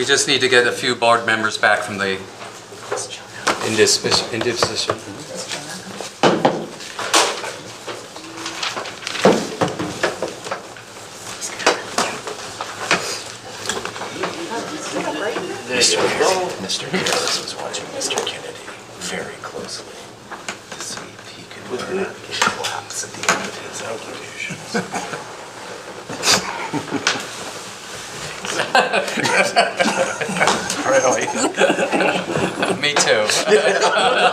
We just need to get a few board members back from the indisposition. Mr. Harris was watching Mr. Kennedy very closely to see if he could learn how to get claps at the end of his elocutions. Me too.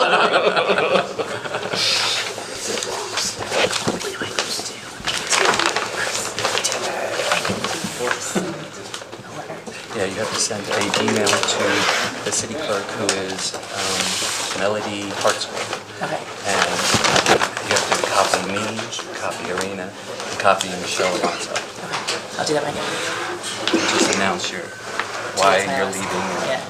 Yeah, you have to send an email to the city clerk, who is Melody Hartsworth. Okay. And you have to copy me, copy Irina, and copy Michelle Alonso. Okay. I'll do that right now. Just announce why my you're house. leaving. Yeah.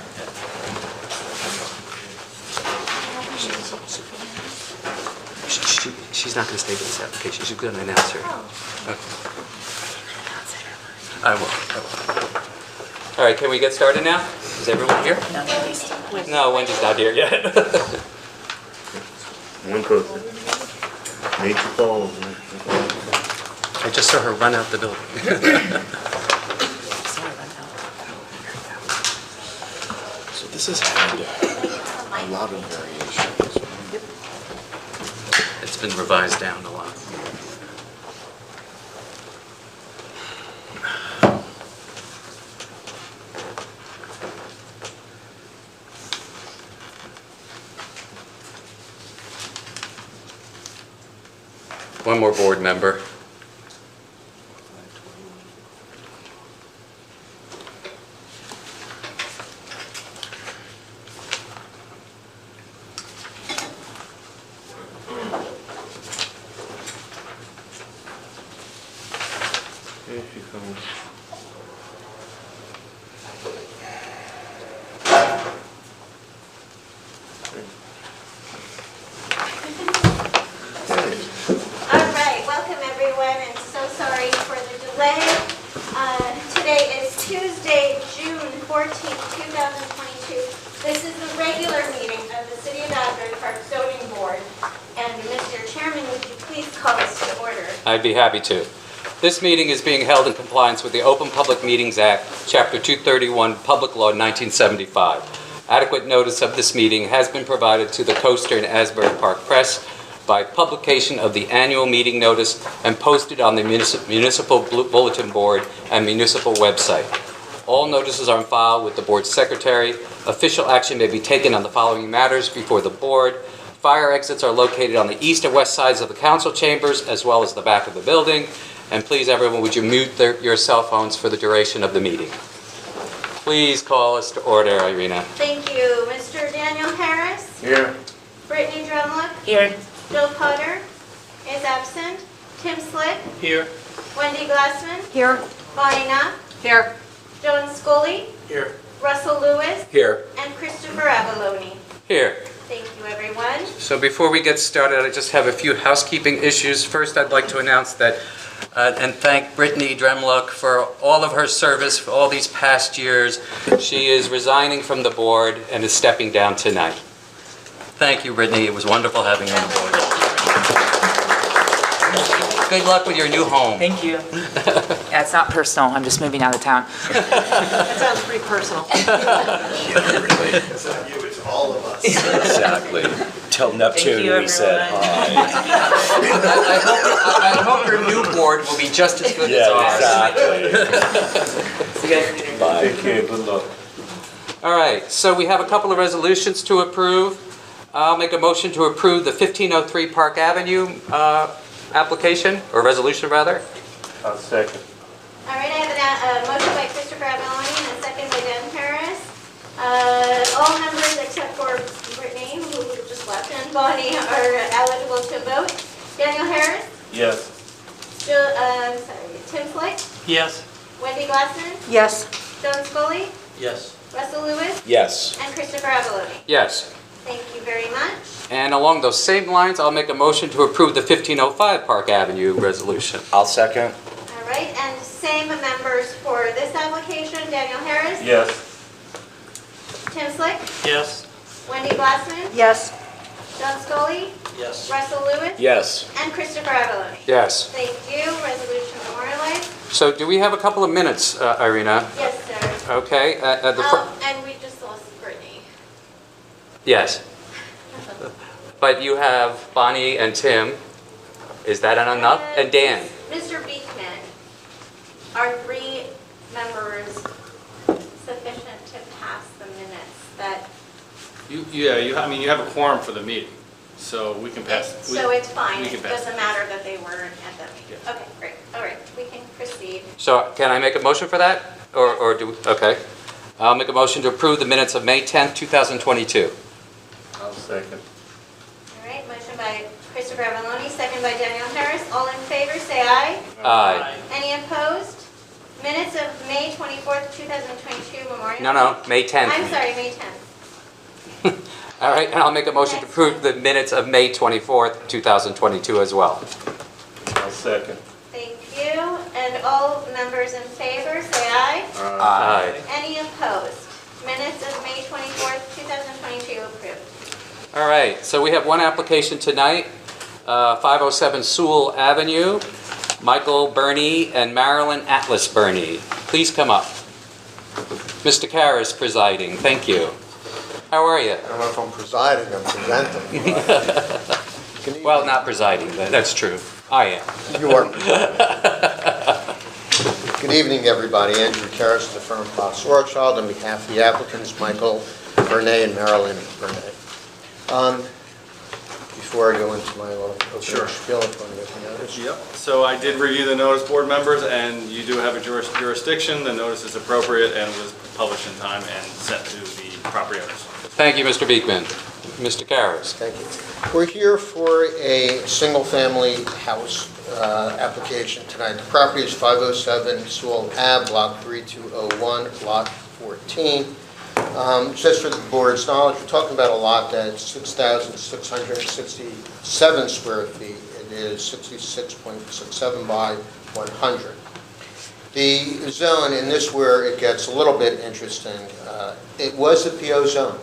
She's not going to stay with this application. She's going to announce her. Okay. I will. All right, can we get started now? Is everyone here? No, please. No, Wendy's not here yet. One person. Nature calls. I just saw her run out the building. So this has had a lot of variations. It's been revised down a lot. One more board member. Here she comes. All right, welcome everyone, and so sorry for the delay. Today is Tuesday, June 14th, 2022. This is the regular meeting of the City of Asbury Park Zoning Board. And Mr. Chairman, would you please call us to order? I'd be happy to. This meeting is being held in compliance with the Open Public Meetings Act, Chapter 231, Public Law 1975. Adequate notice of this meeting has been provided to the Coaster and Asbury Park Press by publication of the annual meeting notice and posted on the municipal bulletin board and municipal website. All notices are on file with the board's secretary. Official action may be taken on the following matters before the board. Fire exits are located on the east and west sides of the council chambers, as well as the back of the building. And please, everyone, would you mute your cell phones for the duration of the meeting? Please call us to order, Irina. Thank you. Mr. Daniel Harris? Here. Brittany Drumlock? Here. Bill Potter is absent. Tim Slick? Here. Wendy Glassman? Here. Bonnie Knopf? Here. Joan Scully? Here. Russell Lewis? Here. And Christopher Avalone. Here. Thank you, everyone. So before we get started, I just have a few housekeeping issues. First, I'd like to announce that and thank Brittany Dremluck for all of her service for all these past years. She is resigning from the board and is stepping down tonight. Thank you, Brittany. It was wonderful having you on the board. Good luck with your new home. Thank you. Yeah, it's not personal. I'm just moving out of town. That sounds pretty personal. Yeah, really. It's not you, it's all of us. Exactly. Tell Neptune you, we said everyone. hi. I hope your new board will be just as good as Yeah, ours. exactly. See you guys later. Bye. Take care, good luck. All right, so we have a couple of resolutions to approve. I'll make a motion to approve the 1503 Park Avenue application, or resolution rather. I'll second. All right, I have a motion by Christopher Avalone and a second by Dan Harris. All members except for Brittany, who just left, and Bonnie are eligible to vote. Daniel Harris? Yes. Tim Flick? Yes. Wendy Glassman? Yes. Joan Scully? Yes. Russell Lewis? Yes. And Christopher Avalone. Yes. Thank you very much. And along those same lines, I'll make a motion to approve the 1505 Park Avenue resolution. I'll second. All right, and same members for this application. Daniel Harris? Yes. Yes. Wendy Glassman, Yes. John Scully, Yes. Russell Lewis, Yes. and Christopher Avaloni. Yes. Thank you. Resolution memorialized. So do we have a couple of minutes, Irina? Yes, sir. Okay. And we just lost Brittany. Yes. But you have Bonnie and Tim. Is that enough? And Dan. Mr. Beekman, are 3 members sufficient to pass the minutes that, You have a quorum for the meeting, so we can pass. so it's fine, we it can pass doesn't matter that they weren't at that meeting? Yeah. Okay, great, all right, we can proceed. So can I make a motion for that? Or do, okay. I'll make a motion to approve the minutes of May 10th, 2022. I'll second. All right, motion by Christopher Avaloni, second by Danielle Harris. All in favor, say aye. Aye. Any opposed? Minutes of May 24th, 2022, memorial. No, May 10th. I'm sorry, May 10th. All right, and I'll make a motion to approve the minutes of May 24th, 2022 as well. I'll second. Thank you. And all members in favor, say aye. Aye. Any opposed? Minutes of May 24th, 2022 approved. All right, so we have one application tonight, 507 Sewell Avenue, Michael Burney and Marilyn Atlas Burney. Please come up. Mr. Karras presiding, thank you. How are you? I don't know if I'm presiding, I'm presenting. Good evening. Well, not presiding, that's true. I am. You are. Good evening, everybody. Andrew Karras, the firm Fox Rothschild, on behalf of the applicants, Michael Burney and Marilyn Burney. Before I go into my opening spiel, if I'm making notice. Yep, so I did review the notice, board members, and you do have a jurisdiction. The notice is appropriate and was published in time and sent to the property owners. Thank you, Mr. Beekman. Mr. Karras. Thank you. We're here for a single-family house application tonight. The property is 507 Sewell Ave, Block 3201, Lot 14. Just for the board's knowledge, we're talking about a lot that's 6,667 square feet. It is 66.67 by 100. The zone, and this is where it gets a little bit interesting, it was a PO zone.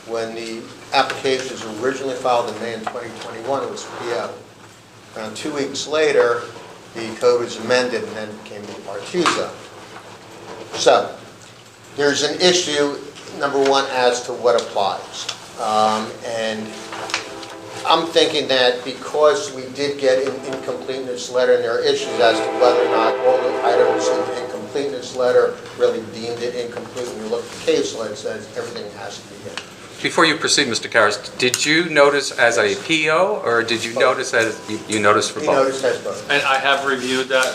When the application was originally filed in May of 2021, it was PO. Around 2 weeks later, the code was amended and then became the R2 zone. So, there's an issue, number one, as to what applies. And I'm thinking that because we did get an incompleteness letter, and there are issues as to whether or not all the items in the incompleteness letter really deemed it incomplete. When you look at the case law, it says everything has to be in. Before you proceed, Mr. Karras, did you notice as a PO or did you notice as, you noticed for We both? noticed as both. And I have reviewed that,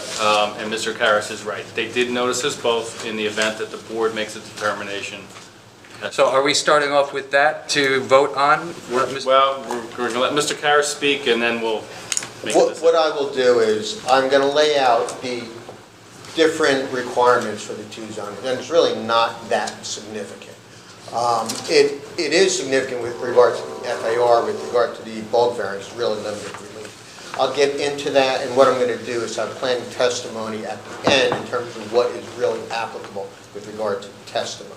and Mr. Karras is right. They did notice us both in the event that the board makes a determination. So are we starting off with that to vote on? Well, we're going to let Mr. Karras speak, and then we'll make a decision. What I will do is, I'm going to lay out the different requirements for the two zones, and it's really not that significant. It is significant with regard to the FAR, with regard to the bulk variance, really limited relief. I'll get into that, and what I'm going to do is have planning testimony at the end in terms of what is really applicable with regard to the testimony.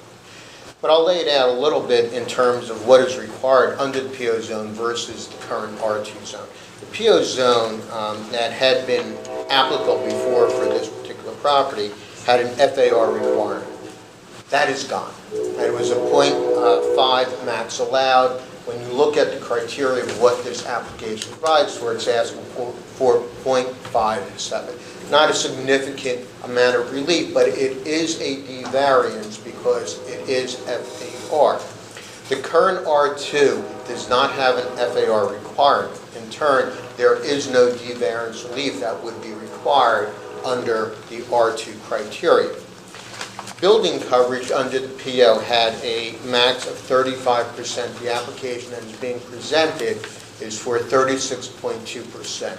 But I'll lay it out a little bit in terms of what is required under the PO zone versus the current R2 zone. The PO zone that had been applicable before for this particular property had an FAR requirement. That is gone. It was a 0.5 max allowed. When you look at the criteria of what this application provides for, it's asking for 0.57. Not a significant amount of relief, but it is a D variance because it is FAR. The current R2 does not have an FAR requirement. In turn, there is no D variance relief that would be required under the R2 criteria. Building coverage under the PO had a max of 35%. The application that is being presented is for 36.2%.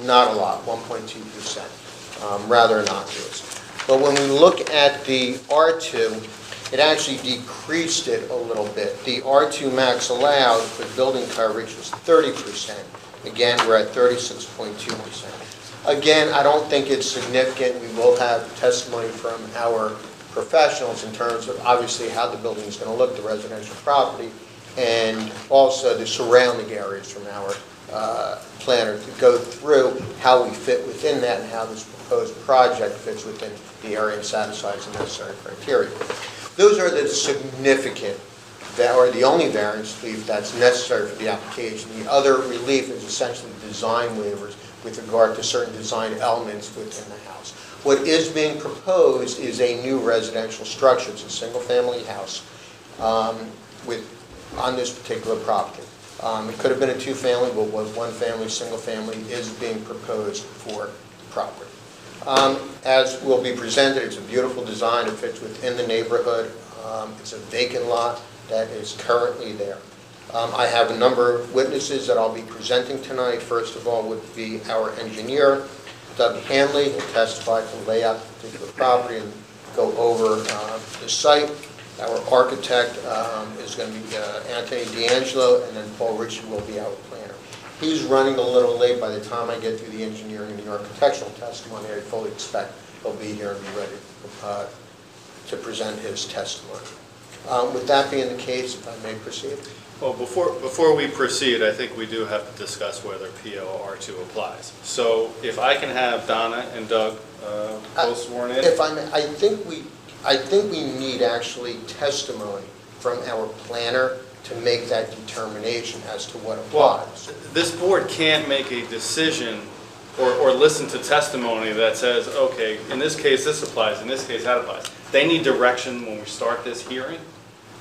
Not a lot, 1.2%, rather innocuous. But when we look at the R2, it actually decreased it a little bit. The R2 max allowed for building coverage was 30%. Again, we're at 36.2%. Again, I don't think it's significant. We will have testimony from our professionals in terms of obviously how the building is going to look, the residential property, and also the surrounding areas from our planner to go through how we fit within that and how this proposed project fits within the area and satisfies the necessary criteria. Those are the significant, or the only variance relief that's necessary for the application. The other relief is essentially design waivers with regard to certain design elements within the house. What is being proposed is a new residential structure. It's a single-family house on this particular property. It could have been a two-family, but was one-family, single-family is being proposed for the property. As will be presented, it's a beautiful design. It fits within the neighborhood. It's a vacant lot that is currently there. I have a number of witnesses that I'll be presenting tonight. First of all would be our engineer, Doug Hanley, who testified to the layout of the particular property and go over the site. Our architect is going to be Anthony D'Angelo, and then Paul Ritchie will be our planner. He's running a little late. By the time I get through the engineering and the architectural testimony, I fully expect he'll be here and be ready to present his testimony. With that being the case, if I may proceed. Well, before we proceed, I think we do have to discuss whether POR2 applies. So if I can have Donna and Doug both sworn in. If I may, I think we need actually testimony from our planner to make that determination as to what applies. Well, this board can't make a decision or listen to testimony that says, okay, in this case this applies, in this case that applies. They need direction when we start this hearing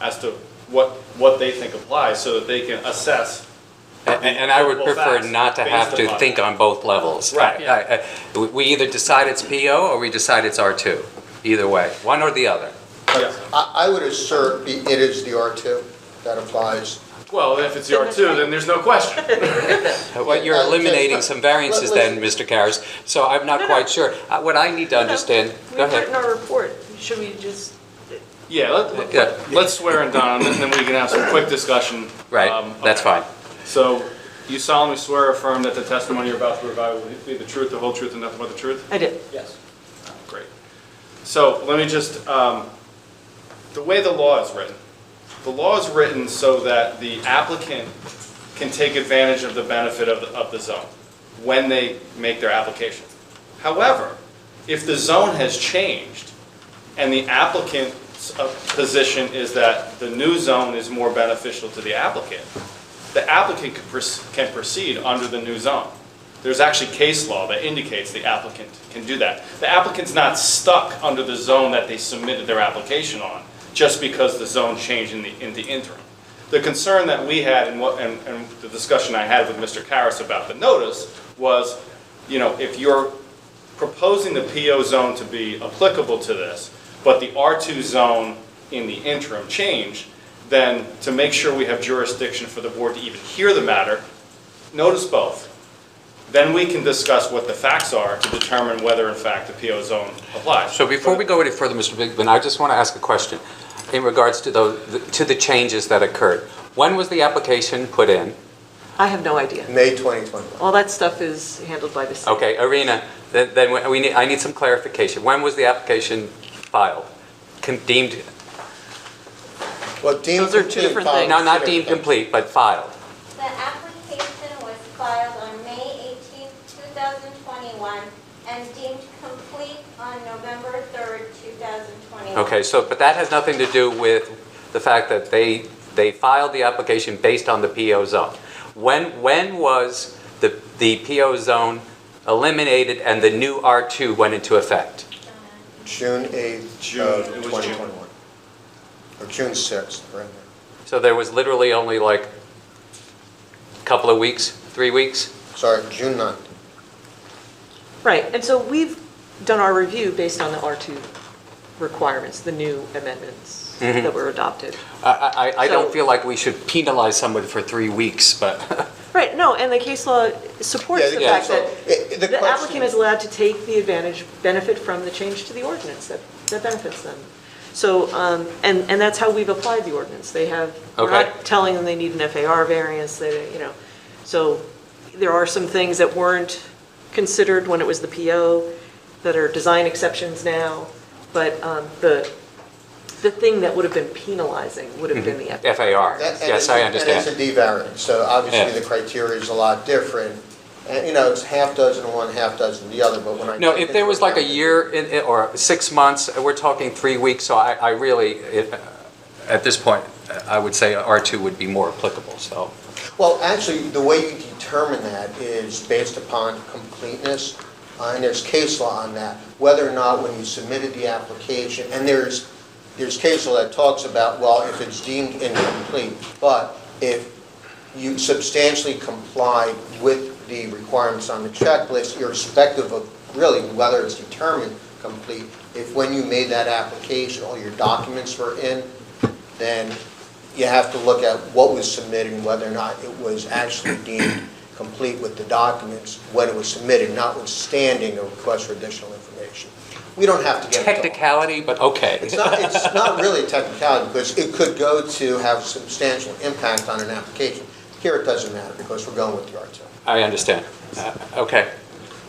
as to what they think applies so that they can assess. And I would prefer not to have to think on both levels. Right. We either decide it's PO or we decide it's R2. Either way, one or the other. Yeah. I would assert it is the R2 that applies. Well, if it's the R2, then there's no question. Well, you're eliminating some variances then, Mr. Karras, so I'm not quite sure. What I need to understand, go We've written ahead. our report. Should we just, Yeah, let's swear in Donna, and then we can have some quick discussion. Right, that's okay. fine. So you solemnly swear or affirm that the testimony you're about to provide will be the truth, the whole truth, and nothing but the truth? I did. Yes. Great. So let me just, the way the law is written so that the applicant can take advantage of the benefit of the zone when they make their application. However, if the zone has changed and the applicant's position is that the new zone is more beneficial to the applicant can proceed under the new zone. There's actually case law that indicates the applicant can do that. The applicant's not stuck under the zone that they submitted their application on just because the zone changed in the interim. The concern that we had and the discussion I had with Mr. Karras about the notice was, if you're proposing the PO zone to be applicable to this, but the R2 zone in the interim changed, then to make sure we have jurisdiction for the board to even hear the matter, notice both. Then we can discuss what the facts are to determine whether, in fact, the PO zone applies. So before we go any further, Mr. Bigman, I just want to ask a question in regards to the changes that occurred. When was the application put in? I have no idea. May 2021. All that stuff is handled by the city. Okay, Arena, then I need some clarification. When was the application filed? Deemed, Well, deemed Those are two complete different follows things. no, not two deemed different complete, but filed. The application was filed on May 18, 2021, and deemed complete on November 3rd, 2021. Okay, but that has nothing to do with the fact that they filed the application based on the PO zone. When was the PO zone eliminated and the new R2 went into effect? June 8th June, of it was 2021. Or June 6th, right there. So there was literally only like a couple of weeks, 3 weeks? Sorry, June 9th. Right, and so we've done our review based on the R2 requirements, the new amendments that were adopted. I don't So- feel like we should penalize somebody for 3 weeks, but Right, no, and the case law supports Yeah, the yeah, fact so, that the the question- applicant is allowed to take the benefit from the change to the ordinance that benefits them. So, and that's how we've applied the ordinance. We're Okay. not telling them they need an FAR variance, so there are some things that weren't considered when it was the PO that are design exceptions now, but the the thing that would have been penalizing would have been the FAR. FAR, That- and yes, it's- I And understand. it's a D variance, so obviously Yeah. the criteria is a lot different. And, it's half dozen one, half dozen the other, but when I. No, take if there into was like a account the- year or 6 months, we're talking 3 weeks, so I really, at this point, I would say R2 would be more applicable, so. Well, actually, the way you determine that is based upon completeness, and there's case law on that, whether or not when you submitted the application, and there's case law that talks about, well, if it's deemed incomplete, but if you substantially complied with the requirements on the checklist, irrespective of really whether it's determined complete, if when you made that application, all your documents were in, then you have to look at what was submitted and whether or not it was actually deemed complete with the documents when it was submitted, notwithstanding a request for additional information. We don't have to get into all. Technicality, but okay. It's not really a technicality, because it could go to have substantial impact on an application. Here it doesn't matter, because we're going with the R2. I understand. Okay.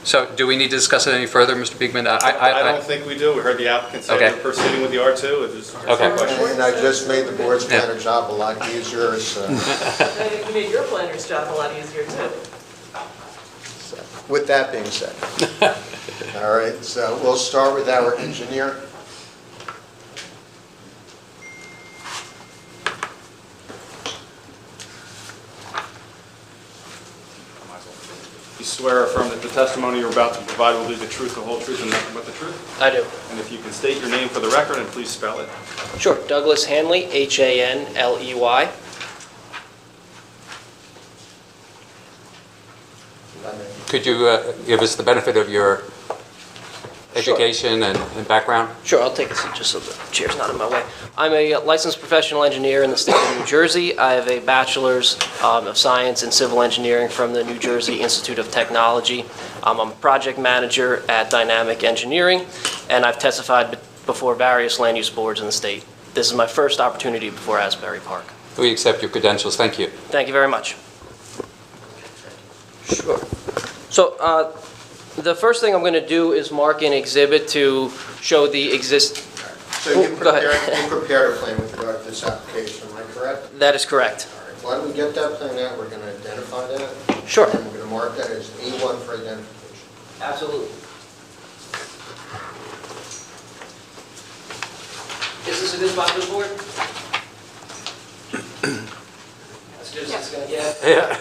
So do we need to discuss it any further, Mr. Beekman? I don't think we do. We heard the applicant say Okay. they're proceeding with the R2. Is there Okay. a question? And I just made the board's planner job a lot easier, so. You made your planner's job a lot easier too. With that being said. All right, so we'll start with our engineer. You swear or affirm that the testimony you're about to provide will be the truth, the whole truth, and nothing but the truth? I do. And if you can state your name for the record and please spell it. Sure. Douglas Hanley, Hanley. Could you give us the benefit of your Sure. education and background? Sure, I'll take a seat just so the chair's not in my way. I'm a licensed professional engineer in the state of New Jersey. I have a bachelor's of science in civil engineering from the New Jersey Institute of Technology. I'm a project manager at Dynamic Engineering, and I've testified before various land use boards in the state. This is my first opportunity before Asbury Park. We accept your credentials. Thank you. Thank you very much. Sure. So, the first thing I'm going to do is mark an exhibit to show the So you Go ahead. prepared a plan with regard to this application, am I correct? That is correct. All right, why don't we get that plan out, we're going to identify that. Sure. And we're going to mark that as A1 for identification. Absolutely. Is this a good spot for the board? As good as it's going to get? Yeah.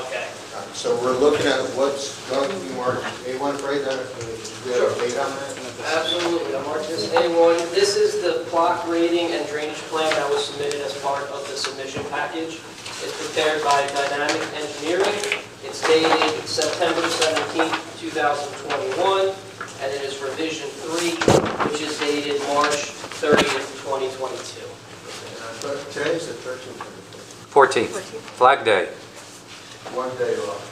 Okay. All right, so we're looking at what's going to be marked as A1 for identification. Do you have a date on that? Absolutely. I'll mark this A1. This is the plot grading and drainage plan that was submitted as part of the submission package. It's prepared by Dynamic Engineering. It's dated September 17th, 2021, and it is revision 3, which is dated March 30th, 2022. But today's the 13th or 14th, Flag Day. 1 day off.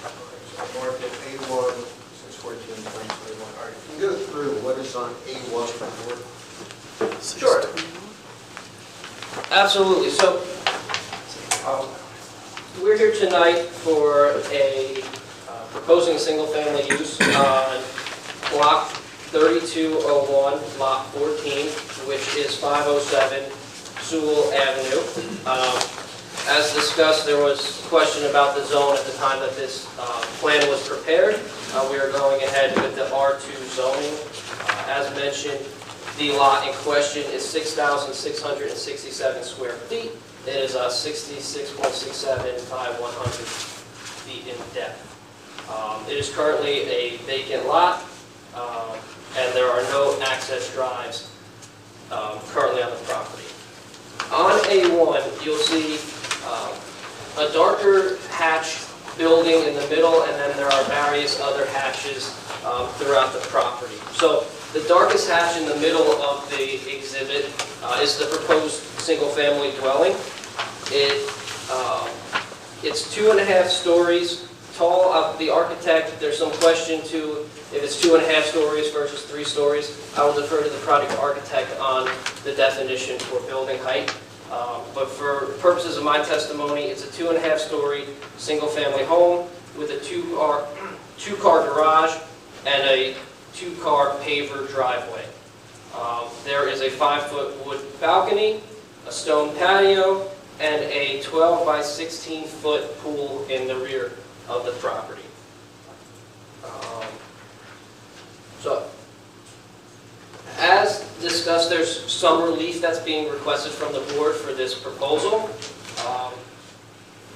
So I marked it A1 since 14/2021. All right, you can go through what is on A1 for the board. Sure. Absolutely. So, we're here tonight for proposing a single-family use on block 3201, lot 14, which is 507 Sewell Avenue. As discussed, there was a question about the zone at the time that this plan was prepared. We are going ahead with the R2 zoning. As mentioned, the lot in question is 6,667 square feet. It is 66.67 by 100 feet in depth. It is currently a vacant lot, and there are no access drives currently on the property. On A1, you'll see a darker hatch building in the middle, and then there are various other hatches throughout the property. So the darkest hatch in the middle of the exhibit is the proposed single-family dwelling. It's 2.5 stories tall. The architect, there's some question to if it's 2.5 stories versus 3 stories. I will defer to the project architect on the definition for building height. But for purposes of my testimony, it's a 2.5-story single-family home with a two-car garage and a 2-car paver driveway. There is a 5-foot wood balcony, a stone patio, and a 12 by 16 foot pool in the rear of the property. So, as discussed, there's some relief that's being requested from the board for this proposal.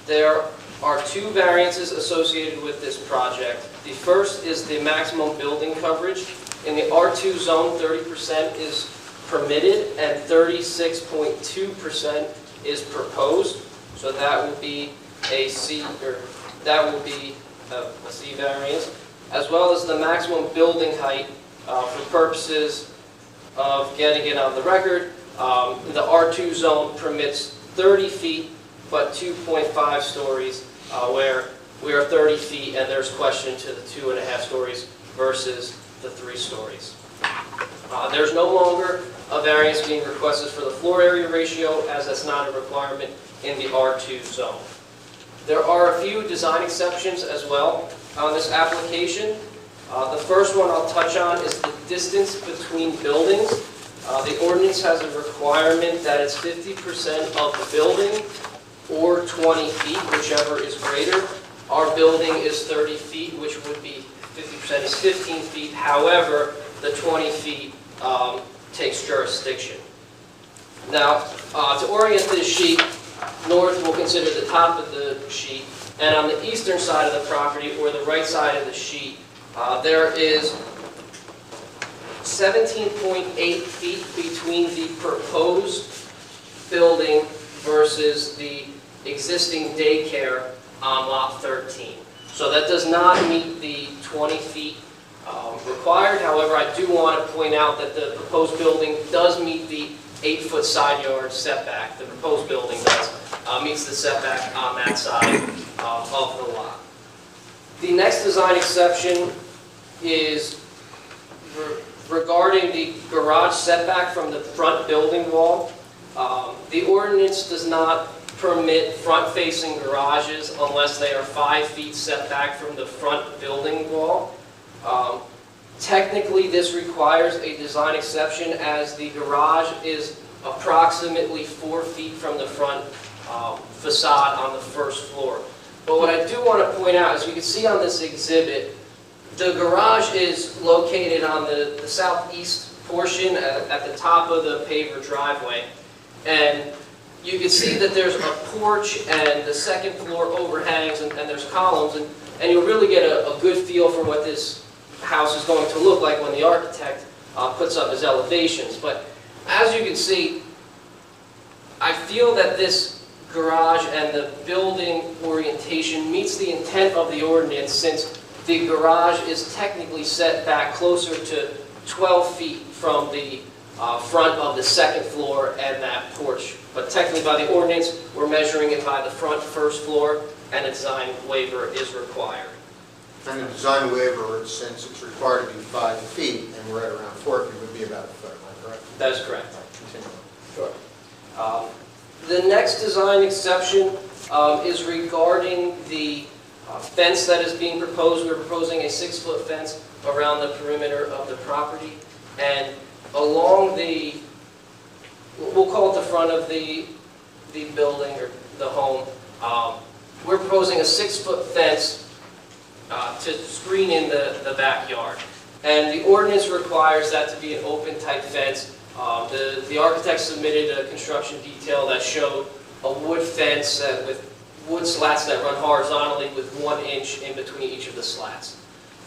There are 2 variances associated with this project. The first is the maximum building coverage. In the R2 zone, 30% is permitted and 36.2% is proposed. So that will be a C, or that will be a C variance, as well as the maximum building height for purposes of getting it on the record. The R2 zone permits 30 feet, but 2.5 stories, where we are 30 feet, and there's question to the 2.5 stories versus the 3 stories. There's no longer a variance being requested for the floor area ratio, as that's not a requirement in the R2 zone. There are a few design exceptions as well on this application. The first one I'll touch on is the distance between buildings. The ordinance has a requirement that it's 50% of the building or 20 feet, whichever is greater. Our building is 30 feet, which would be 50% is 15 feet. However, the 20 feet takes jurisdiction. Now, to orient this sheet, north we'll consider the top of the sheet, and on the eastern side of the property, or the right side of the sheet, there is 17.8 feet between the proposed building versus the existing daycare on lot 13. So that does not meet the 20 feet required. However, I do want to point out that the proposed building does meet the 8-foot side yard setback. The proposed building does meets the setback on that side of the lot. The next design exception is regarding the garage setback from the front building wall. The ordinance does not permit front-facing garages unless they are 5 feet setback from the front building wall. Technically, this requires a design exception, as the garage is approximately 4 feet from the front facade on the first floor. But what I do want to point out, as you can see on this exhibit, the garage is located on the southeast portion at the top of the paver driveway. And you can see that there's a porch, and the second floor overhangs, and there's columns, and you'll really get a good feel for what this house is going to look like when the architect puts up his elevations. But as you can see, I feel that this garage and the building orientation meets the intent of the ordinance, since the garage is technically set back closer to 12 feet from the front of the second floor and that porch. But technically, by the ordinance, we're measuring it by the front first floor, and a design waiver is required. And the design waiver, since it's required to be 5 feet, and we're at around 4 feet, would be about a foot, am I correct? That is correct. Continue. Sure. The next design exception is regarding the fence that is being proposed. We're proposing a 6-foot fence around the perimeter of the property, and along the, we'll call it the front of the building or the home, we're proposing a 6-foot fence to screen in the backyard. And the ordinance requires that to be an open type fence. The architect submitted a construction detail that showed a wood fence with wood slats that run horizontally with 1 inch in between each of the slats.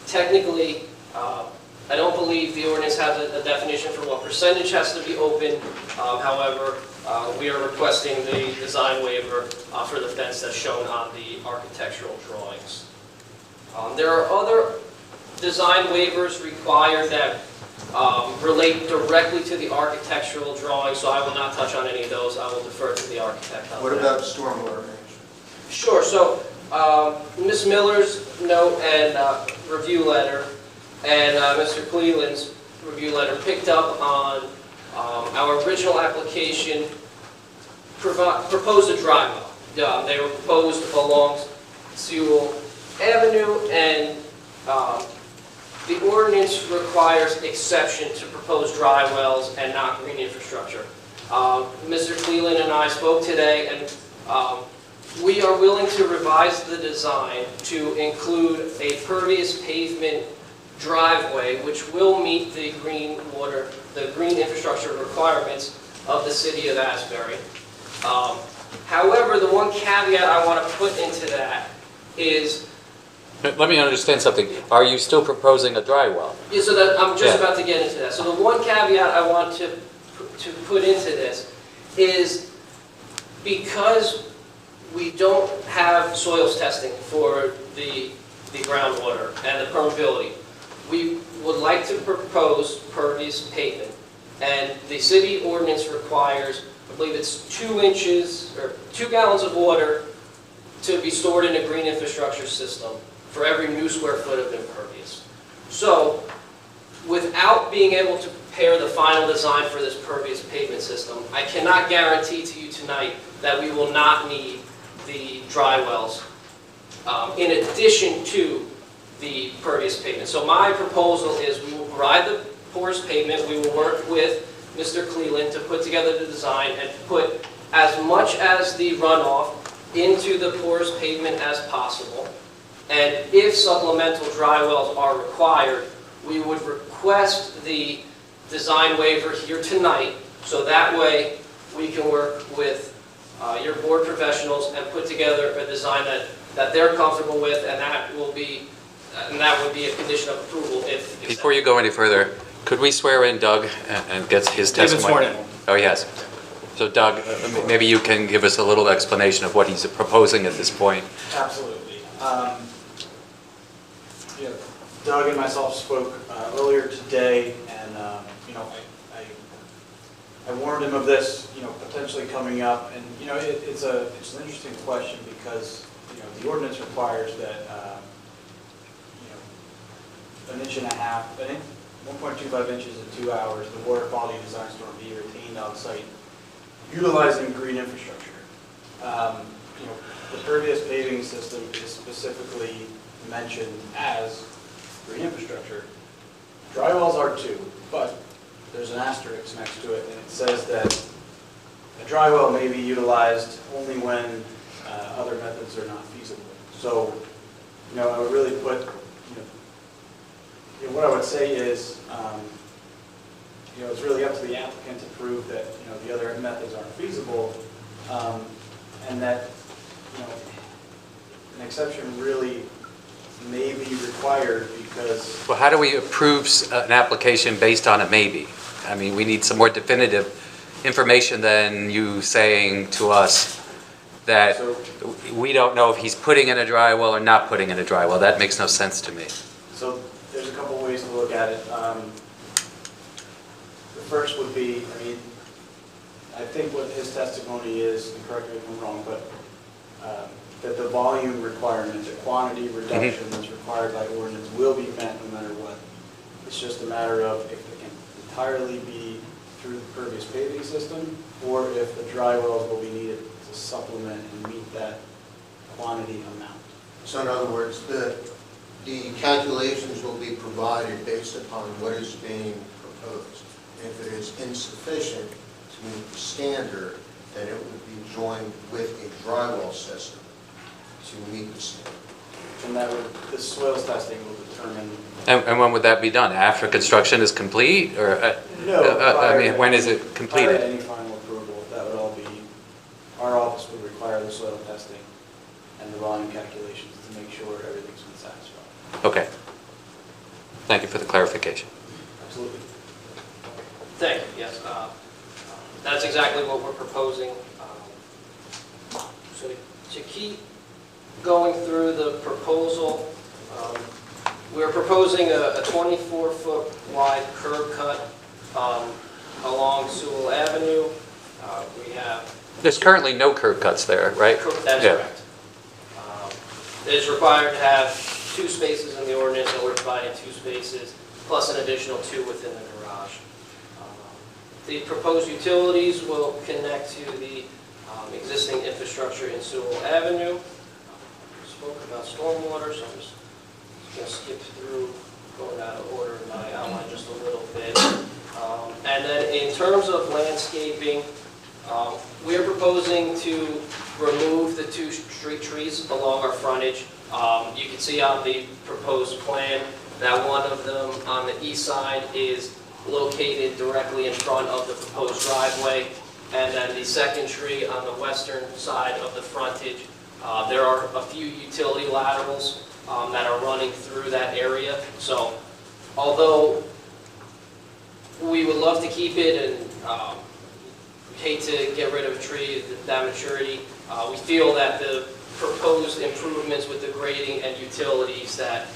Technically, I don't believe the ordinance has a definition for what percentage has to be open. However, we are requesting the design waiver for the fence that's shown on the architectural drawings. There are other design waivers required that relate directly to the architectural drawing, so I will not touch on any of those. I will defer to the architect on What that. about stormwater management? Sure. So Ms. Miller's note and review letter and Mr. Cleveland's review letter picked up on our original application proposed a dry well. They were proposed along Sewell Avenue, and the ordinance requires exception to proposed dry wells and not green infrastructure. Mr. Cleland and I spoke today, and we are willing to revise the design to include a pervious pavement driveway, which will meet the green infrastructure requirements of the city of Asbury. However, the one caveat I want to put into that is, Let me understand something. Are you still proposing a dry well? yeah, so that I'm just Yeah. about to get into that. So the one caveat I want to put into this is, because we don't have soils testing for the groundwater and the permeability, we would like to propose pervious pavement. And the city ordinance requires, I believe it's 2 inches or 2 gallons of water to be stored in a green infrastructure system for every new square foot of impervious. So, without being able to prepare the final design for this pervious pavement system, I cannot guarantee to you tonight that we will not need the dry wells in addition to the pervious pavement. So my proposal is we will provide the porous pavement, we will work with Mr. Cleland to put together the design and put as much as the runoff into the porous pavement as possible. And if supplemental dry wells are required, we would request the design waiver here tonight, so that way we can work with your board professionals and put together a design that they're comfortable with, and that would be a condition of approval if Before you go any further, could we swear in Doug and get his testimony? sworn in. Oh, yes. So Doug, maybe you can give us a little explanation of what he's proposing at this point. Absolutely. Doug and myself spoke earlier today, and I warned him of this, potentially coming up, and it's an interesting question because the ordinance requires that 1.25 inches in 2 hours, the water quality design storm be retained on site, utilizing green infrastructure. The pervious paving system is specifically mentioned as green infrastructure. Dry wells are too, but there's an asterisk next to it, and it says that a dry well may be utilized only when other methods are not feasible. So, I would really put, what I would say is, it's really up to the applicant to prove that, the other methods aren't feasible, and that, an exception really may be required because... Well, how do we approve an application based on a maybe? I mean, we need some more definitive information than you saying to us that we don't know if he's putting in a dry well or not putting in a dry well. That makes no sense to me. So there's a couple ways to look at it. The first would be, I think what his testimony is, and correct me if I'm wrong, but that the volume requirement, the quantity reduction that's required by ordinance will be met no matter what. It's just a matter of if it can entirely be through the pervious paving system, or if the dry wells will be needed to supplement and meet that quantity amount. So in other words, the calculations will be provided based upon what is being proposed. If it is insufficient to meet the standard, then it would be joined with a dry well system to meet the standard. And the soils testing will determine... And when would that be done? After construction is complete, or when is it completed? Prior to any final approval, that would all be, our office would require the soil testing and the volume calculations to make sure everything's been satisfied. Okay. Thank you for the clarification. Absolutely. Thank you, yes. That's exactly what we're proposing. So to keep going through the proposal, we're proposing a 24-foot wide curb cut along Sewell Avenue. We have... There's currently no curb cuts there, right? That is correct. It is required to have 2 spaces in the ordinance, and we're providing 2 spaces, plus an additional 2 within the garage. The proposed utilities will connect to the existing infrastructure in Sewell Avenue. We spoke about stormwater, so I'm just going to skip through going out of order in my outline just a little bit. And then in terms of landscaping, we are proposing to remove the 2 street trees along our frontage. You can see on the proposed plan that one of them on the east side is located directly in front of the proposed driveway. And then the second tree on the western side of the frontage, there are a few utility laterals that are running through that area. So although we would love to keep it and hate to get rid of a tree at that maturity, we feel that the proposed improvements with the grading and utilities that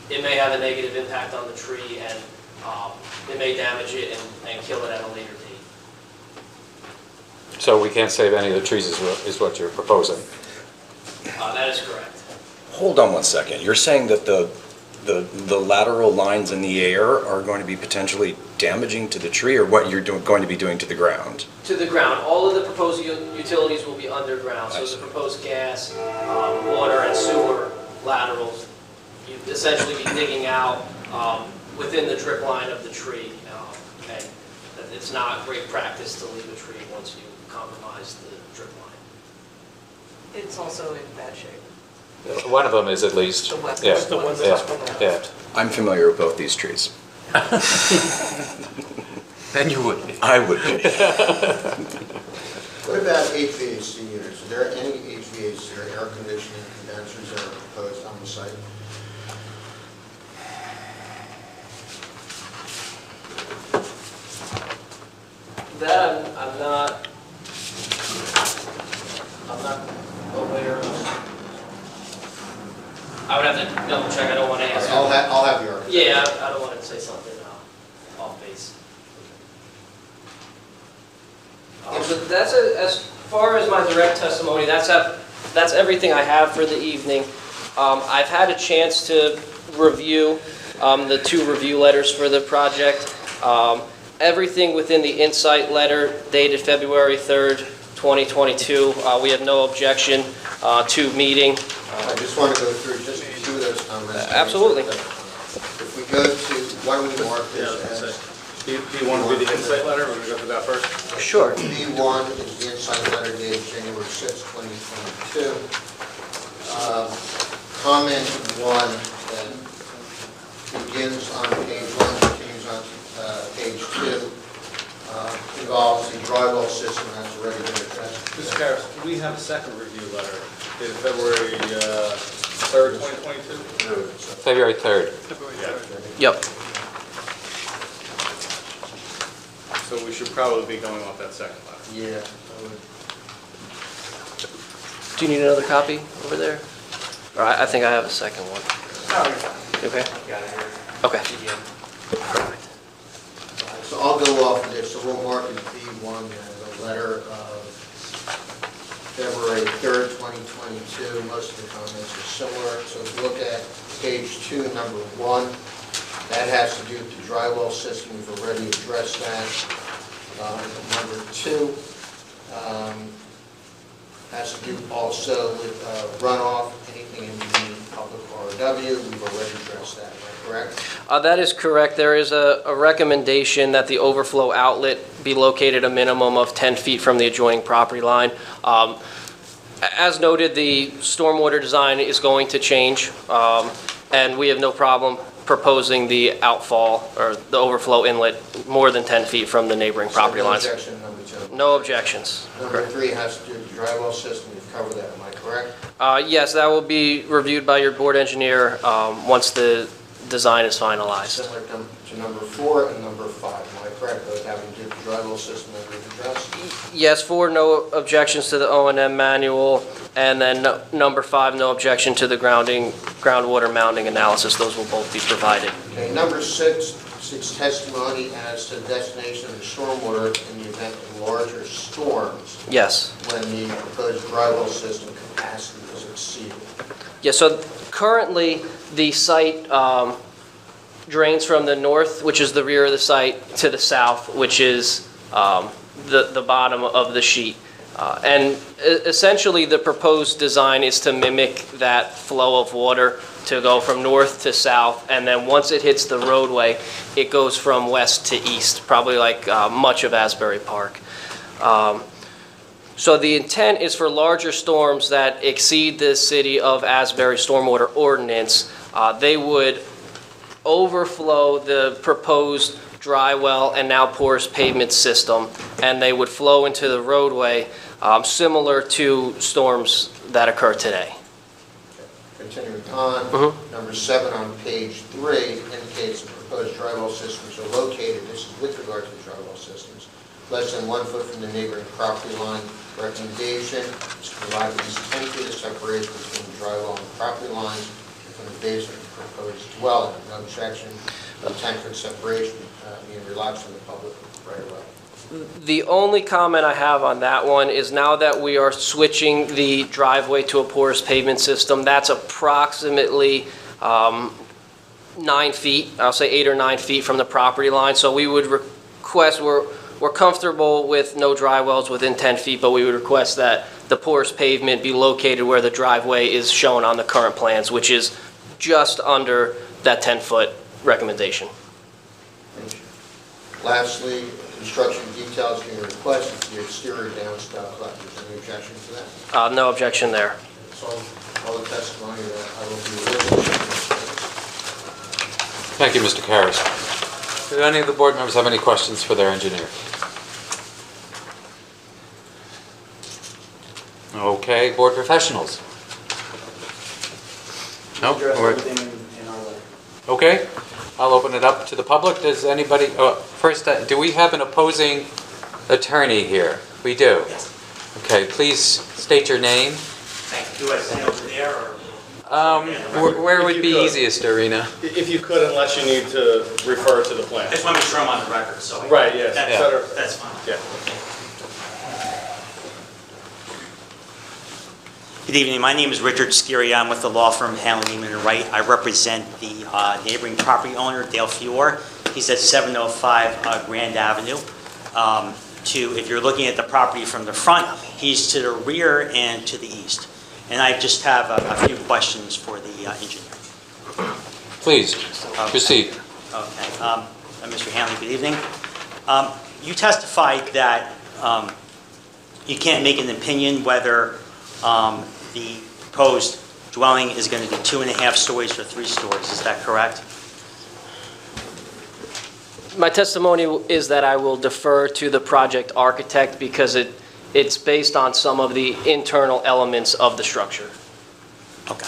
it may have a negative impact on the tree and it may damage it and kill it at a later date. So we can't save any of the trees is what you're proposing? That is correct. Hold on one second. You're saying that the lateral lines in the air are going to be potentially damaging to the tree, or what you're going to be doing to the ground? To the ground. All of the proposed utilities will be underground. So the proposed gas, water, and sewer laterals, you'd essentially be digging out within the drip line of the tree. And it's not great practice to leave a tree once you compromise the drip line. It's also in bad shape. One of them is at least. The west- Yeah. the one Yeah. that's coming out. Yeah. I'm familiar with both these trees. Then you would be. I would be. What about HVAC units? Are there any HVAC or air conditioning condensers that are proposed on the site? That I'm not aware of. I would have to double check. I don't want to answer. I'll have the architect. Yeah, I don't want to say something off base. But that's as far as my direct testimony. That's everything I have for the evening. I've had a chance to review the 2 review letters for the project. Everything within the insight letter dated February 3rd, 2022. We have no objection to meeting. I just want to go through just a few of those comments. Absolutely. If we go to, why don't we mark this as Do you want to do the insight letter, or we go to that first? Sure. B1 is the insight letter dated January 6, 2022. Comment 1 that begins on page 1, continues on page 2, involves the drywall system that's already been addressed. Mr. Harris, do we have a second review letter dated February 3rd, 2022? February 3rd. Yep. So we should probably be going off that second letter. Yeah. Do you need another copy over there? Or I think I have a second one. Okay? Okay. Perfect. So I'll go off of this, so we'll mark it B1 as a letter of February 3rd, 2022. Most of the comments are similar. So if you look at page 2, number 1, that has to do with the drywall system. We've already addressed that. Number 2 has to do also with runoff, anything in the public ROW. We've already addressed that. Am I correct? That is correct. There is a recommendation that the overflow outlet be located a minimum of 10 feet from the adjoining property line. As noted, the stormwater design is going to change, and we have no problem proposing the outfall or the overflow inlet more than 10 feet from the neighboring property lines. No objection, number 2. No objections. Number 3 has to do with the drywall system. We've covered that. Am I correct? Yes, that will be reviewed by your board engineer once the design is finalized. Similar to number 4 and number 5. Am I correct? Those having to do with the drywall system that we've addressed? Yes, 4, no objections to the O&M manual, and then number 5, no objection to the groundwater mounding analysis. Those will both be provided. Okay, number 6 testimony as to the destination of the stormwater in the event of larger storms Yes. when the proposed drywall system capacity is exceeded. Yeah, so currently, the site drains from the north, which is the rear of the site, to the south, which is the bottom of the sheet. And essentially, the proposed design is to mimic that flow of water to go from north to south, and then once it hits the roadway, it goes from west to east, probably like much of Asbury Park. So the intent is for larger storms that exceed the City of Asbury stormwater ordinance. They would overflow the proposed dry well and now porous pavement system, and they would flow into the roadway, similar to storms that occur today. Continuing on, number 7 on page 3 indicates the proposed drywall systems are located, this is with regard to the drywall systems, less than 1 foot from the neighboring property line. Recommendation is to provide at least 10 feet of separation between the drywall and the property lines and from the base of the proposed dwelling. No objection, the 10-foot separation being relaxed from the public right away. The only comment I have on that one is now that we are switching the driveway to a porous pavement system, that's approximately 9 feet, I'll say 8 or 9 feet from the property line. So we would request, we're comfortable with no dry wells within 10 feet, but we would request that the porous pavement be located where the driveway is shown on the current plans, which is just under that 10-foot recommendation. Thank you. Lastly, construction details being requested for the exterior downspout collectors. Any objection to that? No objection there. That's all the testimony that I will be listening to. Thank you, Mr. Karas. Do any of the board members have any questions for their engineer? Okay, board professionals? No? Address All right. everything in our letter. Okay, I'll open it up to the public. Does anybody, first, do we have an opposing attorney here? We do? Yes. Okay, please state your name. Thank you. Do I stand over there or? Where would If be you could. easiest, Arena? If you could, unless you need to refer to the I plan. just want to be sure I'm on the record, so. Right, yes. That's, Better. that's fine. Yeah. Good evening. My name is Richard Sciria. I'm with the law firm Hanley, Neiman & Wright. I represent the neighboring property owner, Dale Fior. He's at 705 Grand Avenue. If you're looking at the property from the front, he's to the rear and to the east. And I just have a few questions for the engineer. Please, proceed. Okay. Mr. Hanley, good evening. You testified that you can't make an opinion whether the proposed dwelling is going to be 2.5 stories or 3 stories. Is that correct? My testimony is that I will defer to the project architect because it's based on some of the internal elements of the structure. Okay.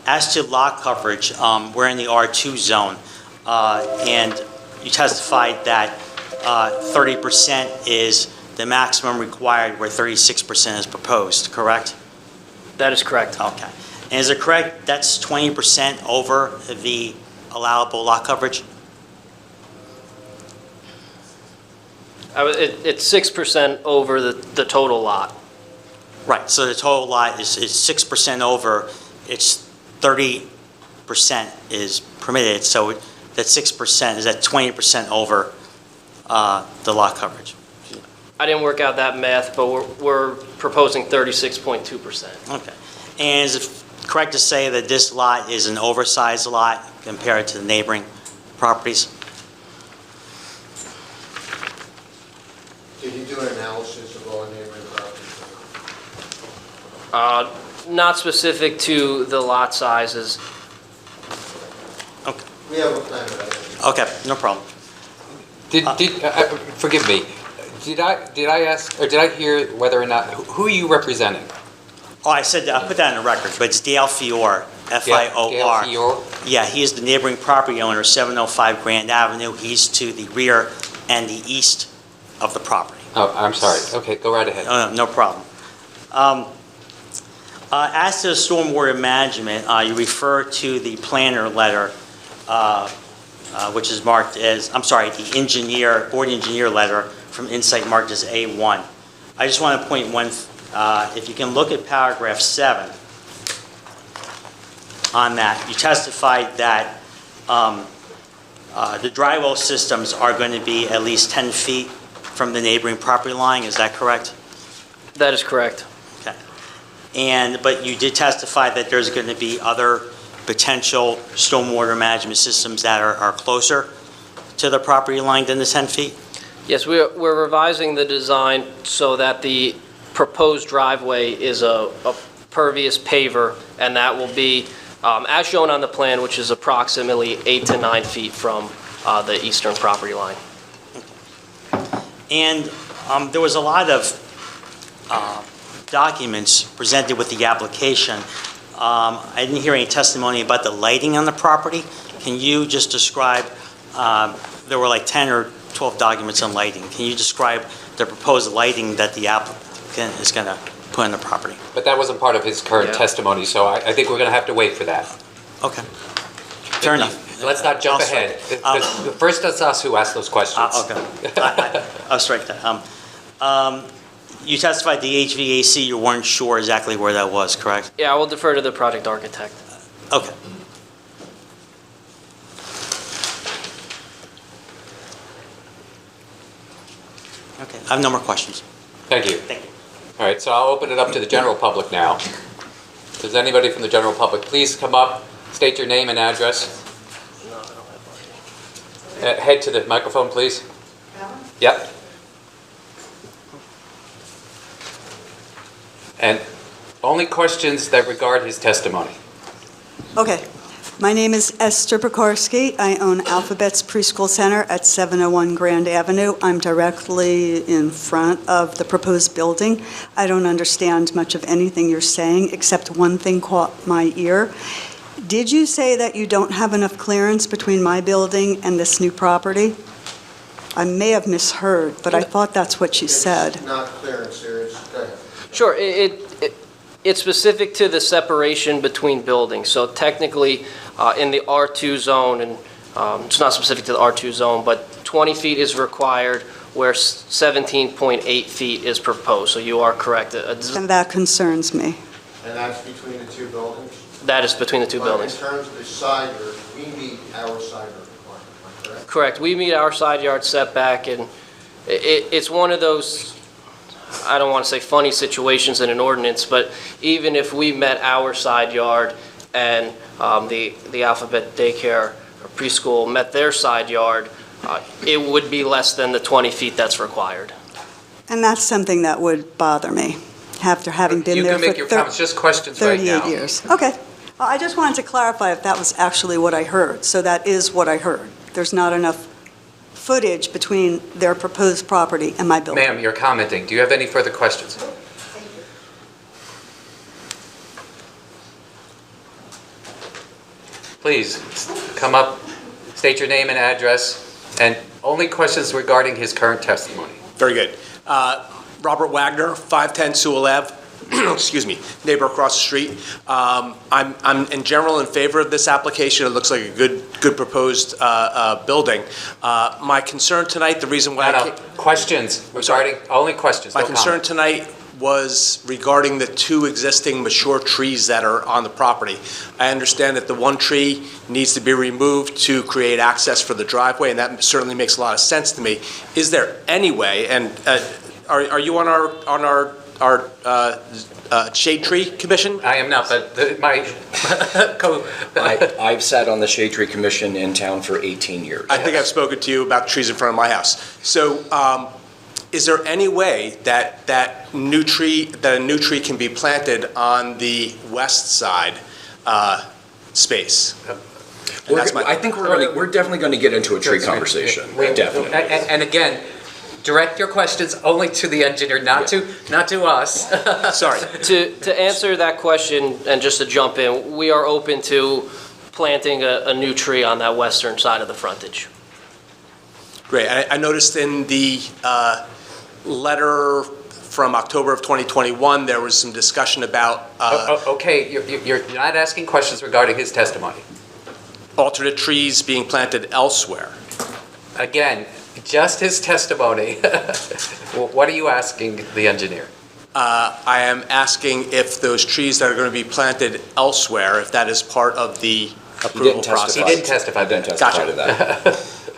As to lot coverage, we're in the R2 zone, and you testified that 30% is the maximum required, where 36% is proposed, correct? That is correct. Okay. And is it correct that's 20% over the allowable lot coverage? It's 6% over the total lot. Right, so the total lot is 6% over, it's 30% is permitted, so that 6%, is that 20% over the lot coverage? I didn't work out that math, but we're proposing 36.2%. Okay. And is it correct to say that this lot is an oversized lot compared to the neighboring properties? Did you do an analysis of all neighboring properties? Not specific to the lot sizes. Okay, We have a plan of that. okay, no problem. Forgive me, did I ask, or did I hear whether or not, who are you representing? Oh, I said, I put that in the record, but it's Dale Fior, F-I-O-R. Dale Fior? Yeah, he is the neighboring property owner, 705 Grand Avenue. He's to the rear and the east of the property. Oh, I'm sorry. Okay, go right ahead. No problem. As to the stormwater management, you refer to the planner letter, which is marked as, I'm sorry, the engineer, board engineer letter from Insight marked as A1. I just want to point one, if you can look at paragraph 7 on that, you testified that the drywall systems are going to be at least 10 feet from the neighboring property line. Is that correct? That is correct. Okay. But you did testify that there's going to be other potential stormwater management systems that are closer to the property line than the 10 feet? Yes, we're revising the design so that the proposed driveway is a pervious paver, and that will be, as shown on the plan, which is approximately 8 to 9 feet from the eastern property line. And there was a lot of documents presented with the application. I didn't hear any testimony about the lighting on the property. Can you just describe, there were like 10 or 12 documents on lighting. Can you describe the proposed lighting that the applicant is going to put on the property? But that wasn't part of his current testimony, so I think we're going to have to wait for that. Okay. Fair enough. Let's not jump I'll ahead. strike- First, it's us who ask those questions. Okay. I'll strike that. You testified the HVAC, you weren't sure exactly where that was, correct? Yeah, I will defer to the project architect. Okay. Okay, I have no more questions. Thank you. Thank you. All right, so I'll open it up to the general public now. Does anybody from the general public please come up, state your name and address? Head to the microphone, please. Yep. And only questions that regard his testimony. Okay. My name is Esther Pekorski. I own Alphabet's Preschool Center at 701 Grand Avenue. I'm directly in front of the proposed building. I don't understand much of anything you're saying, except one thing caught my ear. Did you say that you don't have enough clearance between my building and this new property? I may have misheard, but I thought that's what you said. It's not clearance here, go ahead. Sure, it's specific to the separation between buildings. So technically, in the R2 zone, and it's not specific to the R2 zone, but 20 feet is required where 17.8 feet is proposed. So you are correct. And that concerns me. And that's between the two buildings? That is between the two buildings. But in terms of the side yard, we meet our side yard requirement, am I correct? Correct. We meet our side yard setback, and it's one of those, I don't want to say funny situations in an ordinance, but even if we met our side yard and the Alphabet daycare or preschool met their side yard, it would be less than the 20 feet that's required. And that's something that would bother me, after having been there You can make your for comments, just questions right now. 38 years. Okay. Well, I just wanted to clarify if that was actually what I heard. So that is what I heard. There's not enough footage between their proposed property and my building. Ma'am, you're commenting. Do you have any further questions? Please, come up, state your name and address, and only questions regarding his current testimony. Very good. Robert Wagner, 510 Sewell Ave, excuse me, neighbor across the street. I'm in general in favor of this application. It looks like a good proposed building. My concern tonight, the reason why I came... Questions regarding, only questions, My no concern comment. tonight was regarding the two existing mature trees that are on the property. I understand that the one tree needs to be removed to create access for the driveway, and that certainly makes a lot of sense to me. Is there any way, and are you on our Shade Tree Commission? I am not, but my I've sat on the Shade Tree Commission in town for 18 years. I think I've spoken to you about trees in front of my house. So is there any way that a new tree can be planted on the west side space? I think we're definitely going to get into a tree conversation. Definitely. And again, direct your questions only to the engineer, not to us. Sorry. To answer that question, and just to jump in, we are open to planting a new tree on that western side of the frontage. Great. I noticed in the letter from October of 2021, there was some discussion about Okay, you're not asking questions regarding his testimony. alternate trees being planted elsewhere. Again, just his testimony. What are you asking the engineer? I am asking if those trees that are going to be planted elsewhere, if that is part of the approval process. He didn't testify. Gotcha. to that.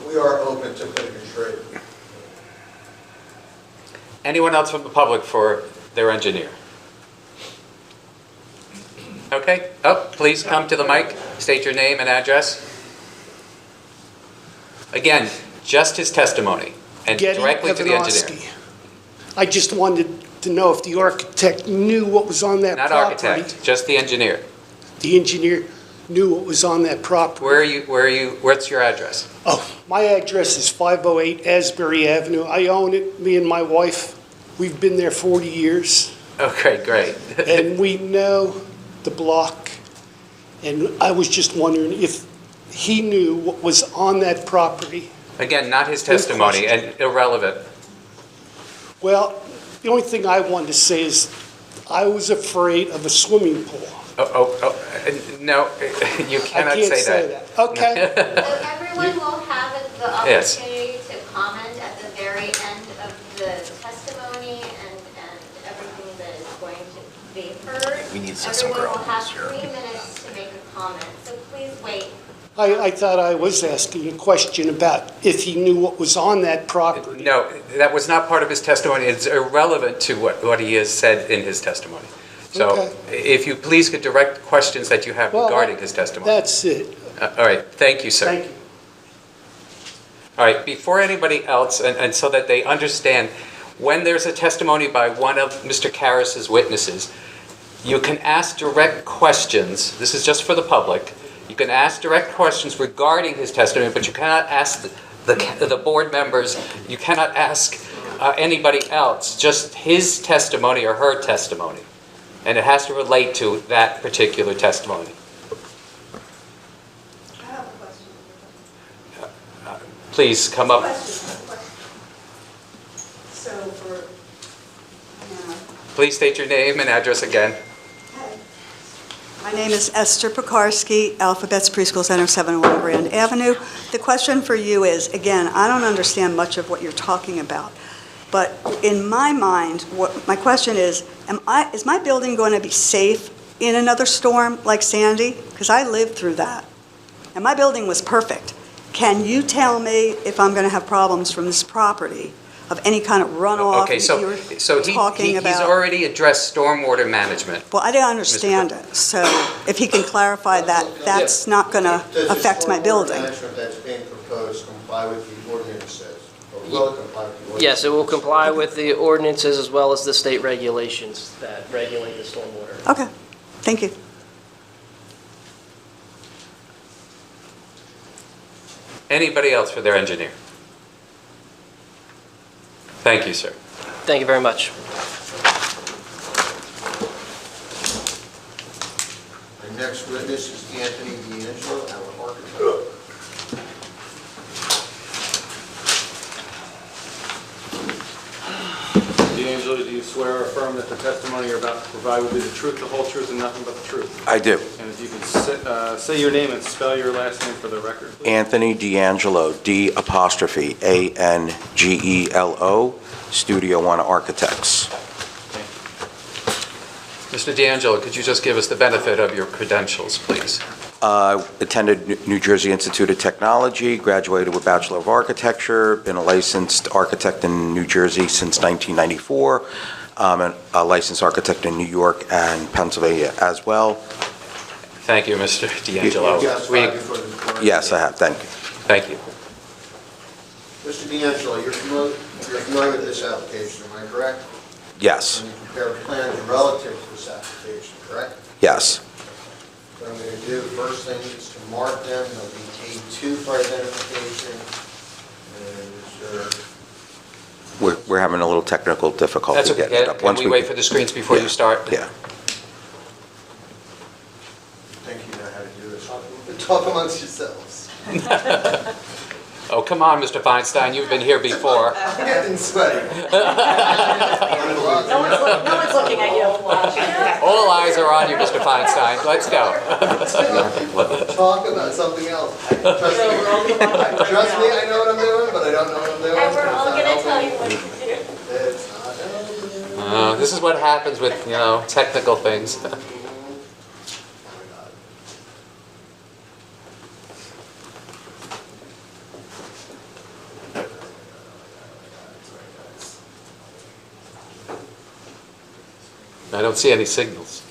We are open to putting a tree. Anyone else from the public for their engineer? Okay, please come to the mic, state your name and address. Again, just his testimony, and Getty directly to the engineer. Evanovsky. I just wanted to know if the architect knew what was on that Not property. architect, just the engineer. The engineer knew what was on that property. What's your address? Oh, my address is 508 Asbury Avenue. I own it, me and my wife. We've been there 40 years. Okay, great. And we know the block. And I was just wondering if he knew what was on that property. Again, not his testimony, and irrelevant. Well, the only thing I wanted to say is I was afraid of a swimming pool. No, you cannot I can't say that. Okay. So everyone will have the Yes. opportunity to comment at the very end of the testimony and everything that is going to be heard. We need some Everyone will have girls. 3 minutes to make a comment, so please wait. I thought I was asking a question about if he knew what was on that property. No, that was not part of his testimony. It's irrelevant to what he has said in his testimony. So Okay. if you please could direct questions that you have Well, regarding his testimony. That's it. All right, thank you, sir. Thank you. All right, before anybody else, and so that they understand, when there's a testimony by one of Mr. Karras's witnesses, you can ask direct questions. This is just for the public. You can ask direct questions regarding his testimony, but you cannot ask the board members, you cannot ask anybody else, just his testimony or her testimony. And it has to relate to that particular testimony. I have a question. Please come up. So for, Please state your name and address again. my name is Esther Pekarsky, Alphabet's Preschool Center, 701 Grand Avenue. The question for you is, again, I don't understand much of what you're talking about, but in my mind, my question is my building going to be safe in another storm like Sandy? Because I lived through that, and my building was perfect. Can you tell me if I'm going to have problems from this property of any kind of runoff? Okay, so You were he's talking about- already addressed stormwater management. Well, I didn't understand it, so if he can clarify that, that's not going to affect my building. Does the stormwater management that's being proposed comply with the ordinances? Or will it comply with the ordinances? Yes, it will comply with the ordinances as well as the state regulations that regulate the stormwater. Okay, thank you. Anybody else for their engineer? Thank you, sir. Thank you very much. The next witness is Anthony D'Angelo, our architect. D'Angelo, do you swear or affirm that the testimony you're about to provide will be the truth, the whole truth, and nothing but the truth? I do. And if you can say your name and spell your last name for the record, please. Anthony D'Angelo, D''Angelo, Studio One Architects. Mr. D'Angelo, could you just give us the benefit of your credentials, please? Attended New Jersey Institute of Technology, graduated with Bachelor of Architecture, been a licensed architect in New Jersey since 1994, and a licensed architect in New York and Pennsylvania as well. Thank you, Mr. D'Angelo. You testified before this board. Yes, I have, thank you. Thank you. Mr. D'Angelo, you're familiar with this application, am I correct? Yes, And you prepared plans relative to this application, correct? yes. What I'm going to do, first thing is to mark them, they'll be A2 for identification, and We're having a little technical difficulty That's okay. getting it up. Can Once we wait for the screens before you start? Yeah. I think you know how to do this. Talk amongst yourselves. Oh, come on, Mr. Feinstein, you've been here before. I'm getting sweaty. No one's looking at you. All eyes are on you, Mr. Feinstein. Let's go. Talk about something else. Trust me, I know what I'm doing, but I don't know what I'm doing. And we're all It's not going to helping. tell you what to do. It's not helping. This is what happens with, technical things. I don't see any signals.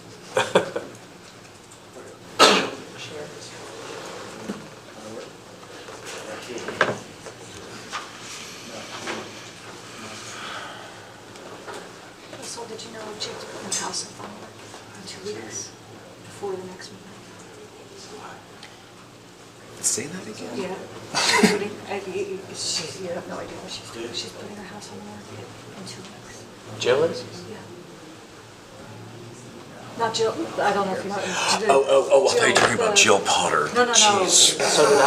So did you know Jake to put the house up on in 2 weeks before the next meeting? Say that again? Yeah. You have no idea what she's doing. She's putting her house on the market in 2 weeks. Jill is? Yeah. Not Jill, I don't know if you know. I thought you were talking about Jill Potter. No. Jeez. So did I.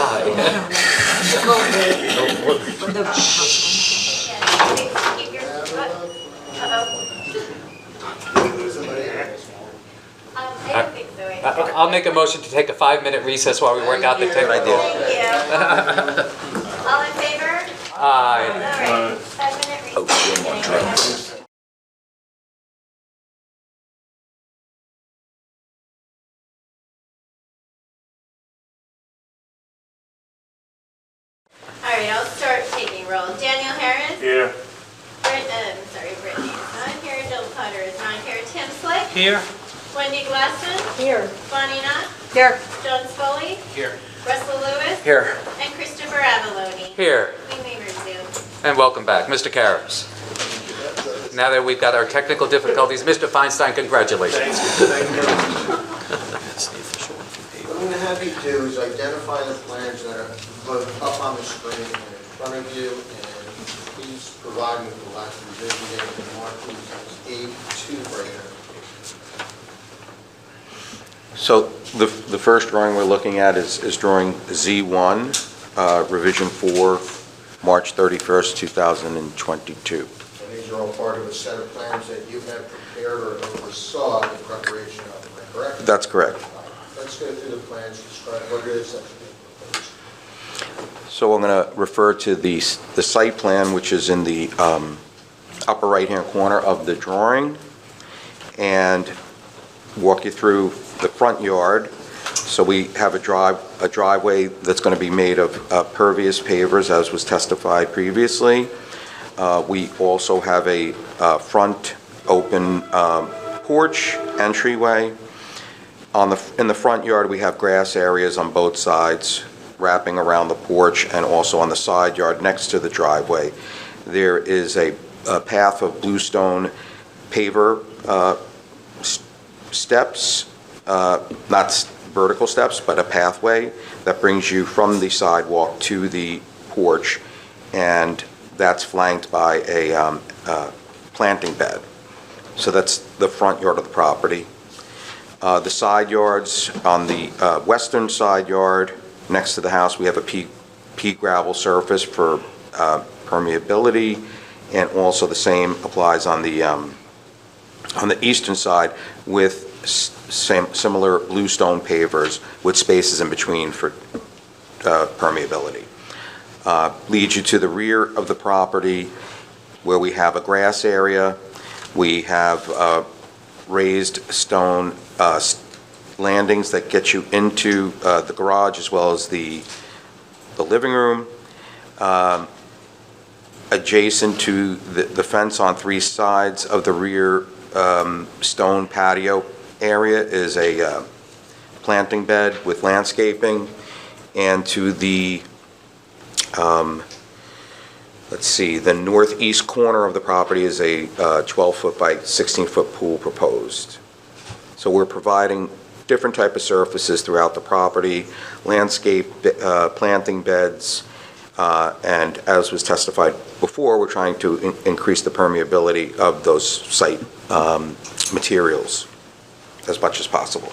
The house. Keep your, uh-oh. I don't think so. I'll make a motion to take a 5-minute recess while we work out the technical. Thank you. All in favor? Aye. All right, 5-minute recess. Oh, Jill Montreal. All right, I'll start taking roll. Daniel Harris? Here. Brittany is not here. Jill Potter is not here. Tim Slick? Here. Wendy Glassman? Here. Bonnie Knott? Here. John Scully? Here. Russell Lewis? Here. And Christopher Avalone? Here. We may resume. And welcome back. Mr. Karas. Now that we've got our technical difficulties, Mr. Feinstein, congratulations. What I'm going to have you do is identify the plans that are both up on the screen and in front of you, and please provide me with the last revision date and mark these as A2 right now. So the first drawing we're looking at is drawing Z1, revision 4, March 31st, 2022. And these are all part of a set of plans that you had prepared or oversaw the preparation of, am I correct? That's correct. All right, let's go through the plans, describe what it is that's being proposed. So I'm going to refer to the site plan, which is in the upper right-hand corner of the drawing, and walk you through the front yard. So we have a driveway that's going to be made of pervious pavers, as was testified previously. We also have a front open porch entryway. In the front yard, we have grass areas on both sides wrapping around the porch, and also on the side yard next to the driveway. There is a path of bluestone paver steps, not vertical steps, but a pathway that brings you from the sidewalk to the porch, and that's flanked by a planting bed. So that's the front yard of the property. The side yards, on the western side yard, next to the house, we have a pea gravel surface for permeability, and also the same applies on the eastern side with similar bluestone pavers with spaces in between for permeability. Leads you to the rear of the property where we have a grass area. We have raised stone landings that get you into the garage as well as the living room. Adjacent to the fence on 3 sides of the rear stone patio area is a planting bed with landscaping, and to the the northeast corner of the property is a 12-foot by 16-foot pool proposed. So we're providing different type of surfaces throughout the property, landscape, planting beds, and as was testified before, we're trying to increase the permeability of those site materials as much as possible.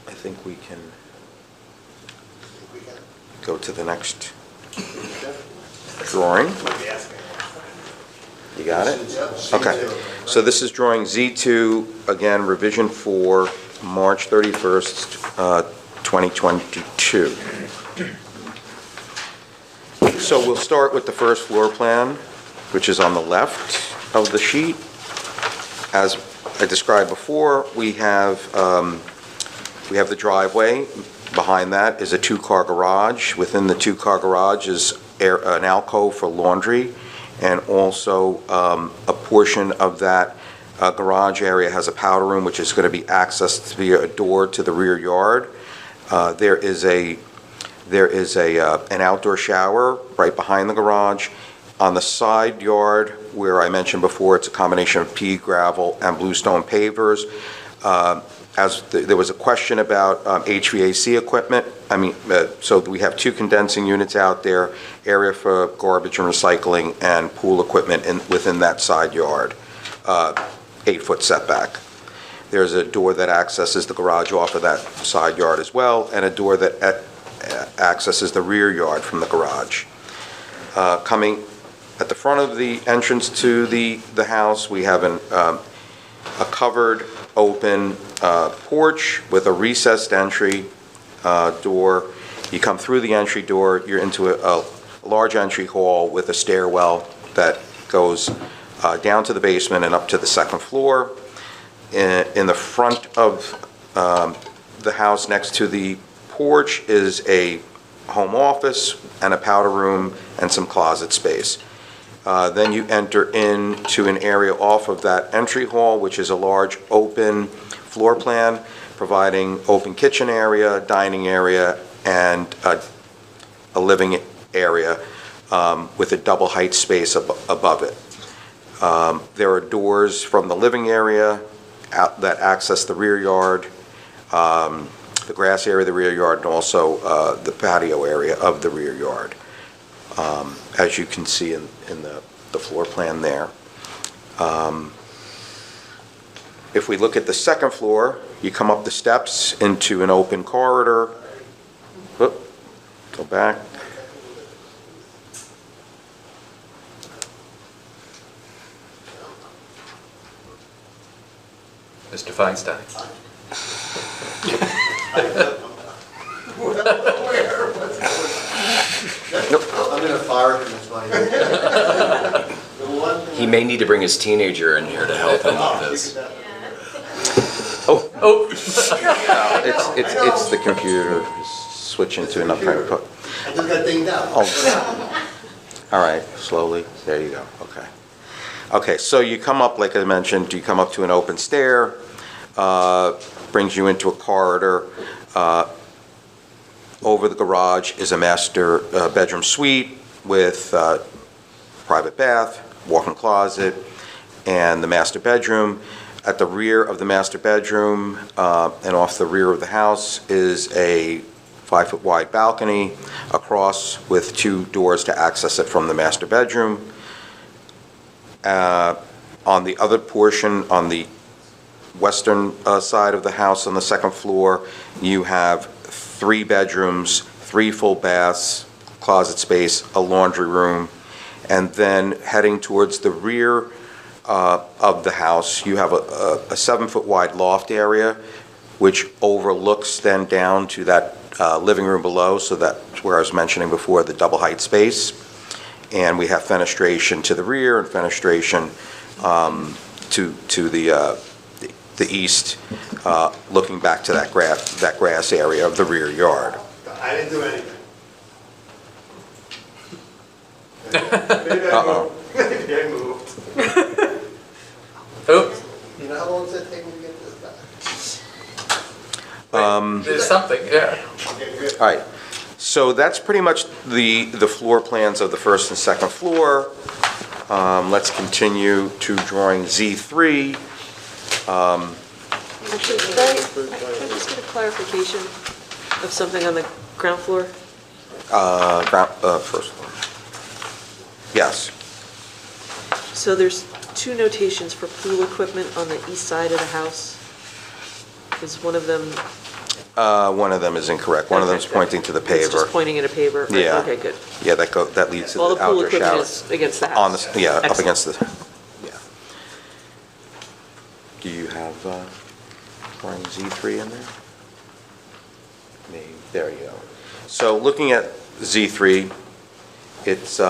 I think we can go to the next drawing. You got it? Okay. So this is drawing Z2, again, revision 4, March 31st, 2022. So we'll start with the first floor plan, which is on the left of the sheet. As I described before, we have the driveway. Behind that is a 2-car garage. Within the 2-car garage is an alcove for laundry, and also a portion of that garage area has a powder room, which is going to be accessed via a door to the rear yard. There is an outdoor shower right behind the garage. On the side yard, where I mentioned before, it's a combination of pea gravel and bluestone pavers. There was a question about HVAC equipment. So we have 2 condensing units out there, area for garbage and recycling, and pool equipment within that side yard, 8-foot setback. There's a door that accesses the garage off of that side yard as well, and a door that accesses the rear yard from the garage. Coming at the front of the entrance to the house, we have a covered, open porch with a recessed entry door. You come through the entry door, you're into a large entry hall with a stairwell that goes down to the basement and up to the second floor. In the front of the house next to the porch is a home office and a powder room and some closet space. Then you enter into an area off of that entry hall, which is a large open floor plan, providing open kitchen area, dining area, and a living area with a double height space above it. There are doors from the living area that access the rear yard, the grass area of the rear yard, and also the patio area of the rear yard, as you can see in the floor plan there. If we look at the second floor, you come up the steps into an open corridor. Oop, go back. Mr. Feinstein. I'm going to fire him this money. He may need to bring his teenager in here to help him with this. Oh. It's the computer switching to enough time to put. I took that thing down. All right, slowly. There you go. Okay. Okay, so you come up, like I mentioned, you come up to an open stair, brings you into a corridor. Over the garage is a master bedroom suite with private bath, walk-in closet, and the master bedroom. At the rear of the master bedroom and off the rear of the house is a 5-foot wide balcony across with 2 doors to access it from the master bedroom. On the other portion, on the western side of the house on the second floor, you have 3 bedrooms, 3 full baths, closet space, a laundry room, and then heading towards the rear of the house, you have a 7-foot wide loft area, which overlooks then down to that living room below, so that's where I was mentioning before, the double height space. And we have fenestration to the rear and fenestration to the east, looking back to that grass area of the rear yard. I didn't do anything. Uh-oh. Maybe I moved. Oops. You know how long does it take me to get this back? There's something, yeah. Okay, good. All right, so that's pretty much the floor plans of the first and second floor. Let's continue to drawing Z3. Actually, can I just get a clarification of something on the ground floor? First floor. Yes. So there's 2 notations for pool equipment on the east side of the house. Is one of them? One of them is incorrect. One of them is pointing to the paver. It's just pointing at a paver? Right, Yeah. okay, good. Yeah, that leads to All the the pool outdoor shower. equipment is against the house? Yeah, up Excellent. against the, yeah. Do you have drawing Z3 in there? Maybe, there you go. So looking at Z3, its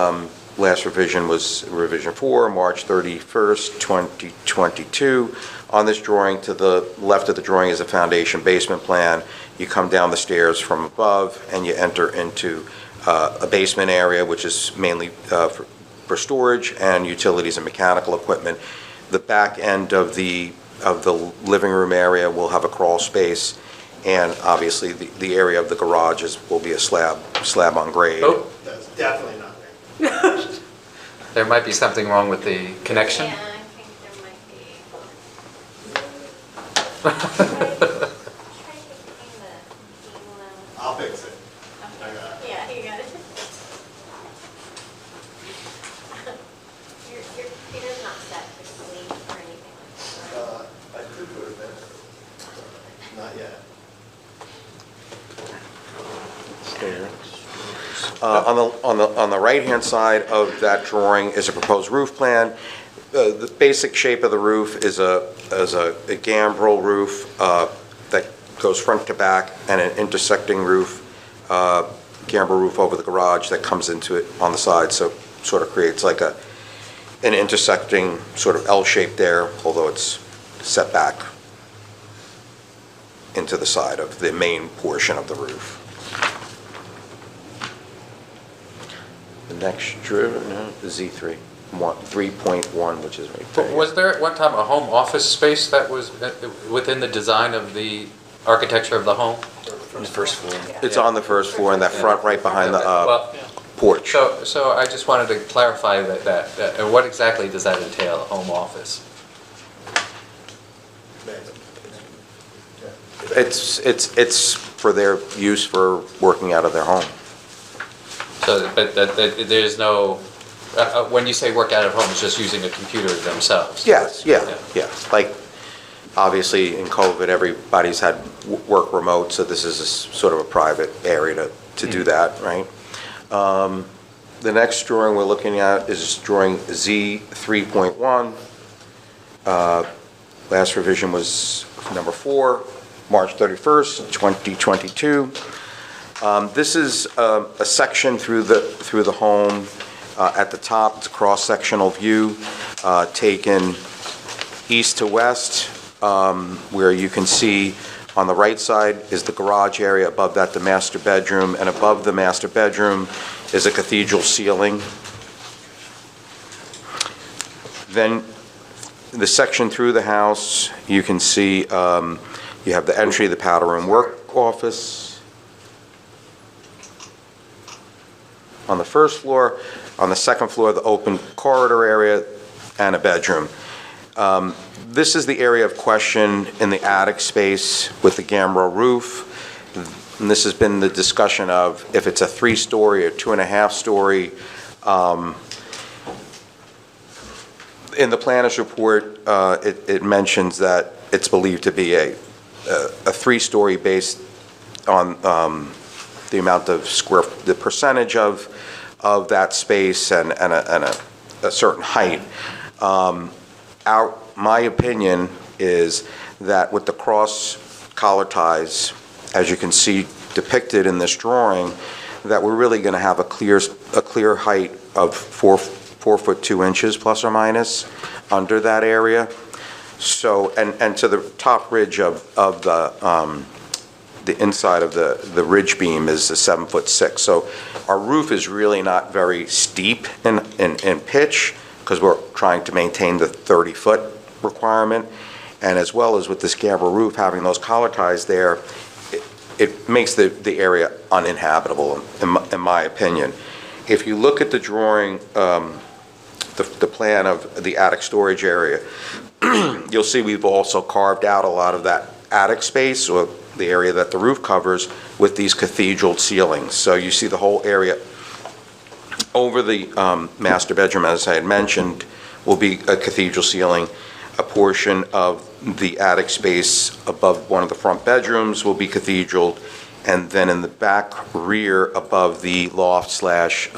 last revision was revision 4, March 31st, 2022. On this drawing, to the left of the drawing is a foundation basement plan. You come down the stairs from above and you enter into a basement area, which is mainly for storage and utilities and mechanical equipment. The back end of the living room area will have a crawl space, and obviously the area of the garages will be a slab on grade. Oh, That's definitely not there. there might be something wrong with the connection. Yeah, I think there might be. Try taking the cable out. I'll fix it. I got it. Yeah, you got it. Your computer's not set to sleep or anything like that. I could go to bed. Not yet. On the right-hand side of that drawing is a proposed roof plan. The basic shape of the roof is a gambrel roof that goes front to back, and an intersecting roof, gambrel roof over the garage that comes into it on the side, so sort of creates like an intersecting sort of L shape there, although it's set back into the side of the main portion of the roof. The next the Z3, 3.1, which is right there. Was there at one time a home office space that was within the design of the architecture of the home? On the first floor. It's on the first floor in that front, right behind the Well, porch. So I just wanted to clarify that, and what exactly does that entail, a home office? It's for their use for working out of their home. So, but there's no, when you say work out of home, it's just using a computer themselves? Yes, yeah. Like, obviously, in COVID, everybody's had work remote, so this is sort of a private area to do that, right? The next drawing we're looking at is drawing Z3.1. Last revision was number 4, March 31st, 2022. This is a section through the home. At the top, it's a cross-sectional view taken east to west, where you can see on the right side is the garage area, above that the master bedroom, and above the master bedroom is a cathedral ceiling. Then the section through the house, you can see you have the entry, the powder room work office. On the first floor, on the second floor, the open corridor area and a bedroom. This is the area of question in the attic space with the gambrel roof. And this has been the discussion of if it's a 3-story or 2.5-story. In the planner's report, it mentions that it's believed to be a 3-story based on the amount of the percentage of that space and a certain height. My opinion is that with the cross collar ties, as you can see depicted in this drawing, that we're really going to have a clear height of 4 foot 2 inches plus or minus under that area. So, and to the top ridge of the inside of the ridge beam is a 7 foot 6. So our roof is really not very steep in pitch, because we're trying to maintain the 30-foot requirement. And as well as with this gambrel roof, having those collar ties there, it makes the area uninhabitable, in my opinion. If you look at the drawing, the plan of the attic storage area, you'll see we've also carved out a lot of that attic space, or the area that the roof covers, with these cathedral ceilings. So you see the whole area over the master bedroom, as I had mentioned, will be a cathedral ceiling. A portion of the attic space above one of the front bedrooms will be cathedral, and then in the back rear above the loft slash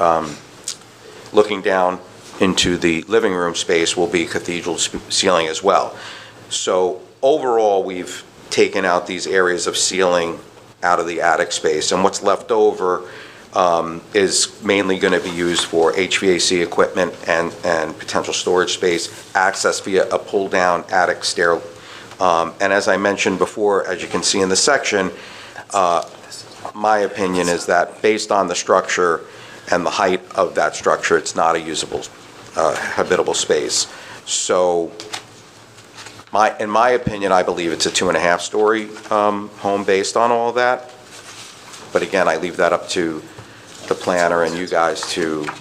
looking down into the living room space will be cathedral ceiling as well. So overall, we've taken out these areas of ceiling out of the attic space, and what's left over is mainly going to be used for HVAC equipment and potential storage space, access via a pull-down attic stair. And as I mentioned before, as you can see in the section, my opinion is that based on the structure and the height of that structure, it's not a usable habitable space. So, in my opinion, I believe it's a 2.5-story home based on all that. But again, I leave that up to the planner and you guys to. I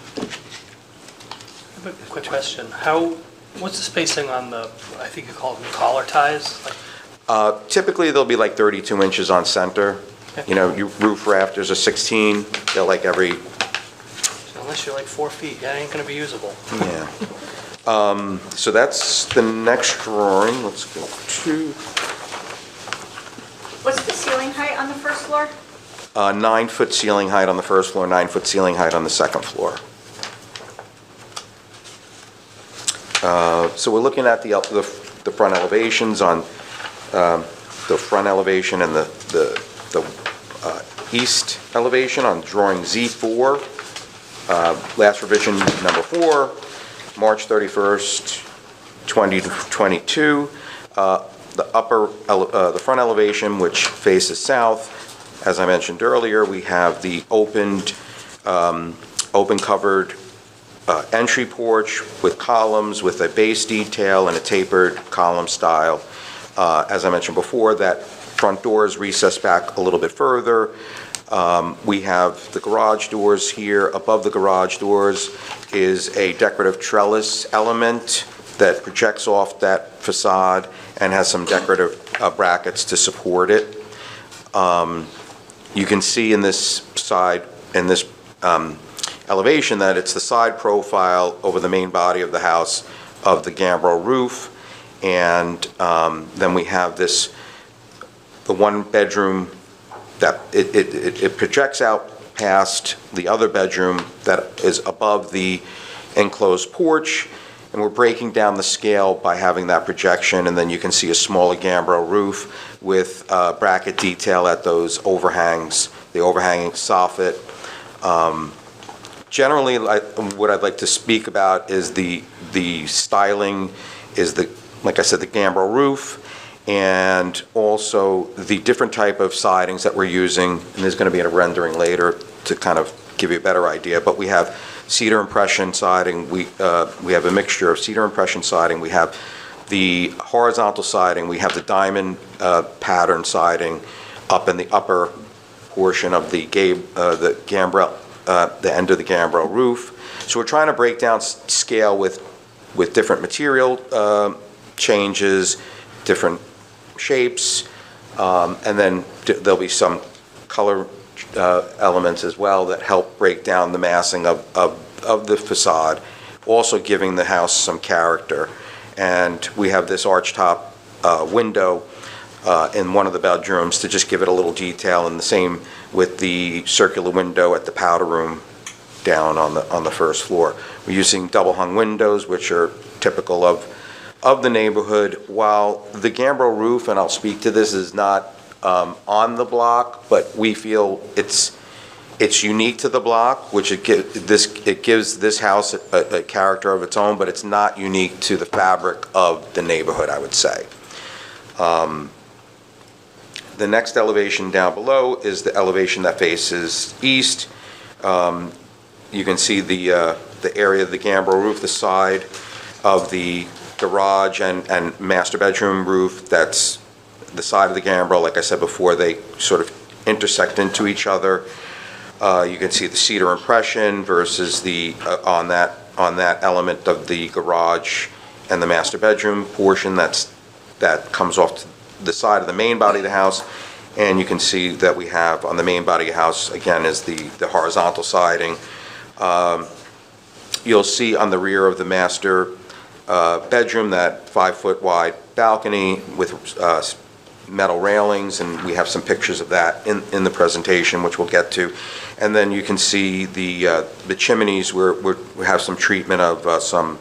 have a quick question. What's the spacing on the, I think you call them collar ties? Typically, they'll be like 32 inches on center. You know, your roof rafters are 16. They're like every. So unless you're like 4 feet, that ain't gonna be usable. Yeah. So that's the next drawing. Let's go to What's the ceiling height on the first floor? 9-foot ceiling height on the first floor, 9-foot ceiling height on the second floor. So we're looking at the front elevations on the front elevation and the east elevation on drawing Z4. Last revision number 4, March 31st, 2022. The front elevation, which faces south, as I mentioned earlier, we have the open covered entry porch with columns, with a base detail and a tapered column style. As I mentioned before, that front door is recessed back a little bit further. We have the garage doors here. Above the garage doors is a decorative trellis element that projects off that facade and has some decorative brackets to support it. You can see in this elevation that it's the side profile over the main body of the house of the gambrel roof. And then we have the one bedroom that it projects out past the other bedroom that is above the enclosed porch. And we're breaking down the scale by having that projection, and then you can see a smaller gambrel roof with bracket detail at those overhangs, the overhanging soffit. Generally, what I'd like to speak about is the styling, is like I said, the gambrel roof, and also the different type of sidings that we're using. And there's going to be a rendering later to kind of give you a better idea. But we have cedar impression siding. We have a mixture of cedar impression siding. We have the horizontal siding. We have the diamond pattern siding up in the upper portion of the gambrel, the end of the gambrel roof. So we're trying to break down scale with different material changes, different shapes, and then there'll be some color elements as well that help break down the massing of the facade, also giving the house some character. And we have this archtop window in one of the bedrooms to just give it a little detail, and the same with the circular window at the powder room down on the first floor. We're using double hung windows, which are typical of the neighborhood, while the gambrel roof, and I'll speak to this, is not on the block, but we feel it's unique to the block, which it gives this house a character of its own, but it's not unique to the fabric of the neighborhood, I would say. The next elevation down below is the elevation that faces east. You can see the area of the gambrel roof, the side of the garage and master bedroom roof. That's the side of the gambrel. Like I said before, they sort of intersect into each other. You can see the cedar impression versus the on that element of the garage and the master bedroom portion that comes off to the side of the main body of the house. And you can see that we have on the main body of the house, again, is the horizontal siding. You'll see on the rear of the master bedroom that 5-foot wide balcony with metal railings, and we have some pictures of that in the presentation, which we'll get to. And then you can see the chimneys where we have some treatment of some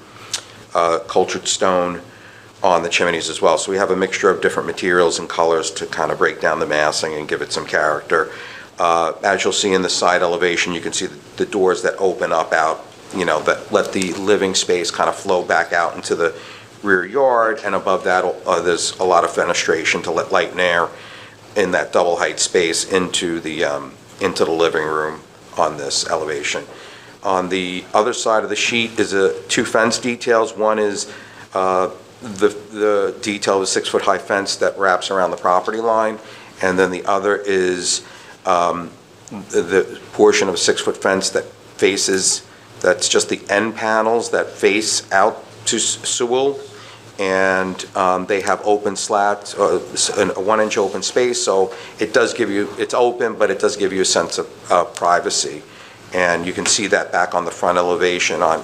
cultured stone on the chimneys as well. So we have a mixture of different materials and colors to kind of break down the massing and give it some character. As you'll see in the side elevation, you can see the doors that open up out, that let the living space kind of flow back out into the rear yard, and above that there's a lot of fenestration to let light and air in that double height space into the living room on this elevation. On the other side of the sheet is two fence details. One is the detail of a 6-foot-high fence that wraps around the property line, and then the other is the portion of a 6-foot fence that faces, that's just the end panels that face out to Sewell, and they have open slats, a 1-inch open space, so it does give you, it's open, but it does give you a sense of privacy. And you can see that back on the front elevation on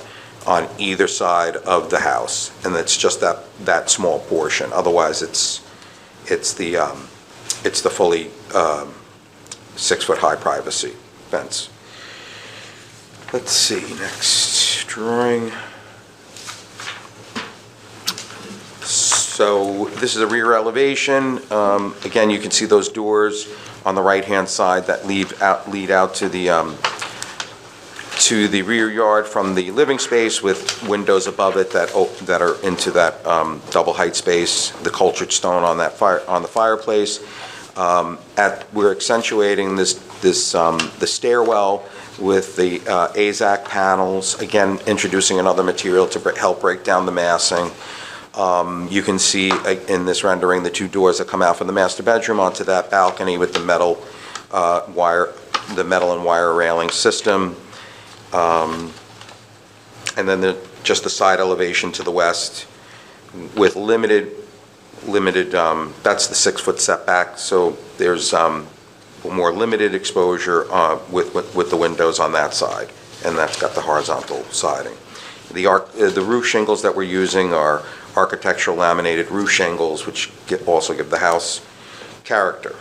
either side of the house, and it's just that small portion. Otherwise, it's the fully 6-foot-high privacy fence. Let's see, next drawing. So this is a rear elevation. Again, you can see those doors on the right-hand side that lead out to the rear yard from the living space, with windows above it that are into that double height space, the cultured stone on the fireplace. We're accentuating the stairwell with the AZAC panels, again introducing another material to help break down the massing. You can see in this rendering the two doors that come out from the master bedroom onto that balcony with the metal and wire railing system. And then just the side elevation to the west with limited, that's the 6-foot setback, so there's more limited exposure with the windows on that side, and that's got the horizontal siding. The roof shingles that we're using are architectural laminated roof shingles, which also give the house character.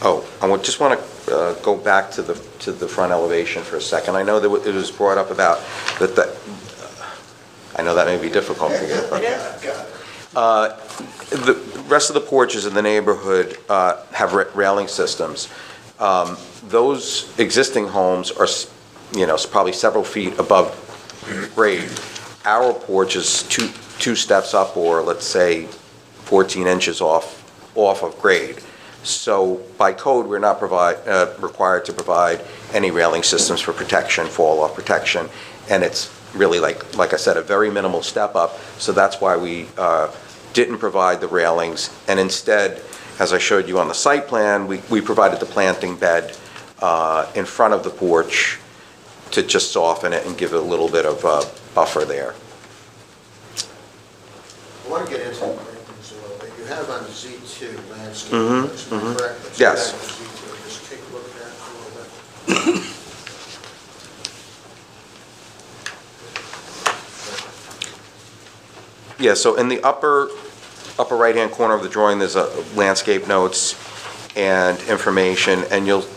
Oh, I just want to go back to the front elevation for a second. I know that it was brought up about that. I know that may be difficult for you, but the rest of the porches in the neighborhood have railing systems. Those existing homes are, probably several feet above grade. Our porch is two steps up, or let's say 14 inches off of grade. So by code, we're not required to provide any railing systems for protection, fall-off protection, and it's really, like I said, a very minimal step up. So that's why we didn't provide the railings, and instead, as I showed you on the site plan, we provided the planting bed in front of the porch to just soften it and give it a little bit of buffer there. I want to get into the plantings a little bit. You have on Z2 landscape, am I correct? Let's Yes. go back to Z2. Just take a look at that for a little bit. Yeah, so in the upper right-hand corner of the drawing, there's a landscape notes and information, and you'll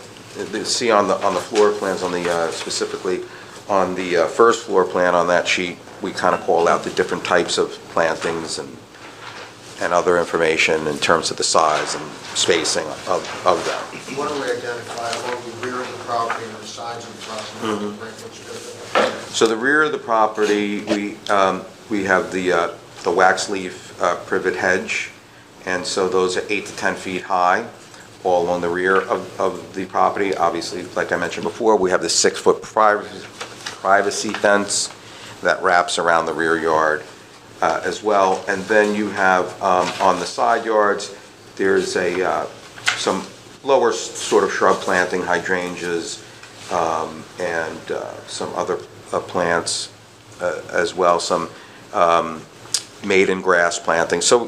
see on the floor plans, specifically on the first floor plan on that sheet, we kind of call out the different types of plantings and other information in terms of the size and spacing of them. What do we identify along the rear of the property and the sides of the property? So the rear of the property, we have the wax leaf privet hedge, and so those are 8 to 10 feet high, all along the rear of the property. Obviously, like I mentioned before, we have the 6-foot privacy fence that wraps around the rear yard as well. And then you have on the side yards, there's some lower sort of shrub planting, hydrangeas, and some other plants as well, some maiden grass planting. So,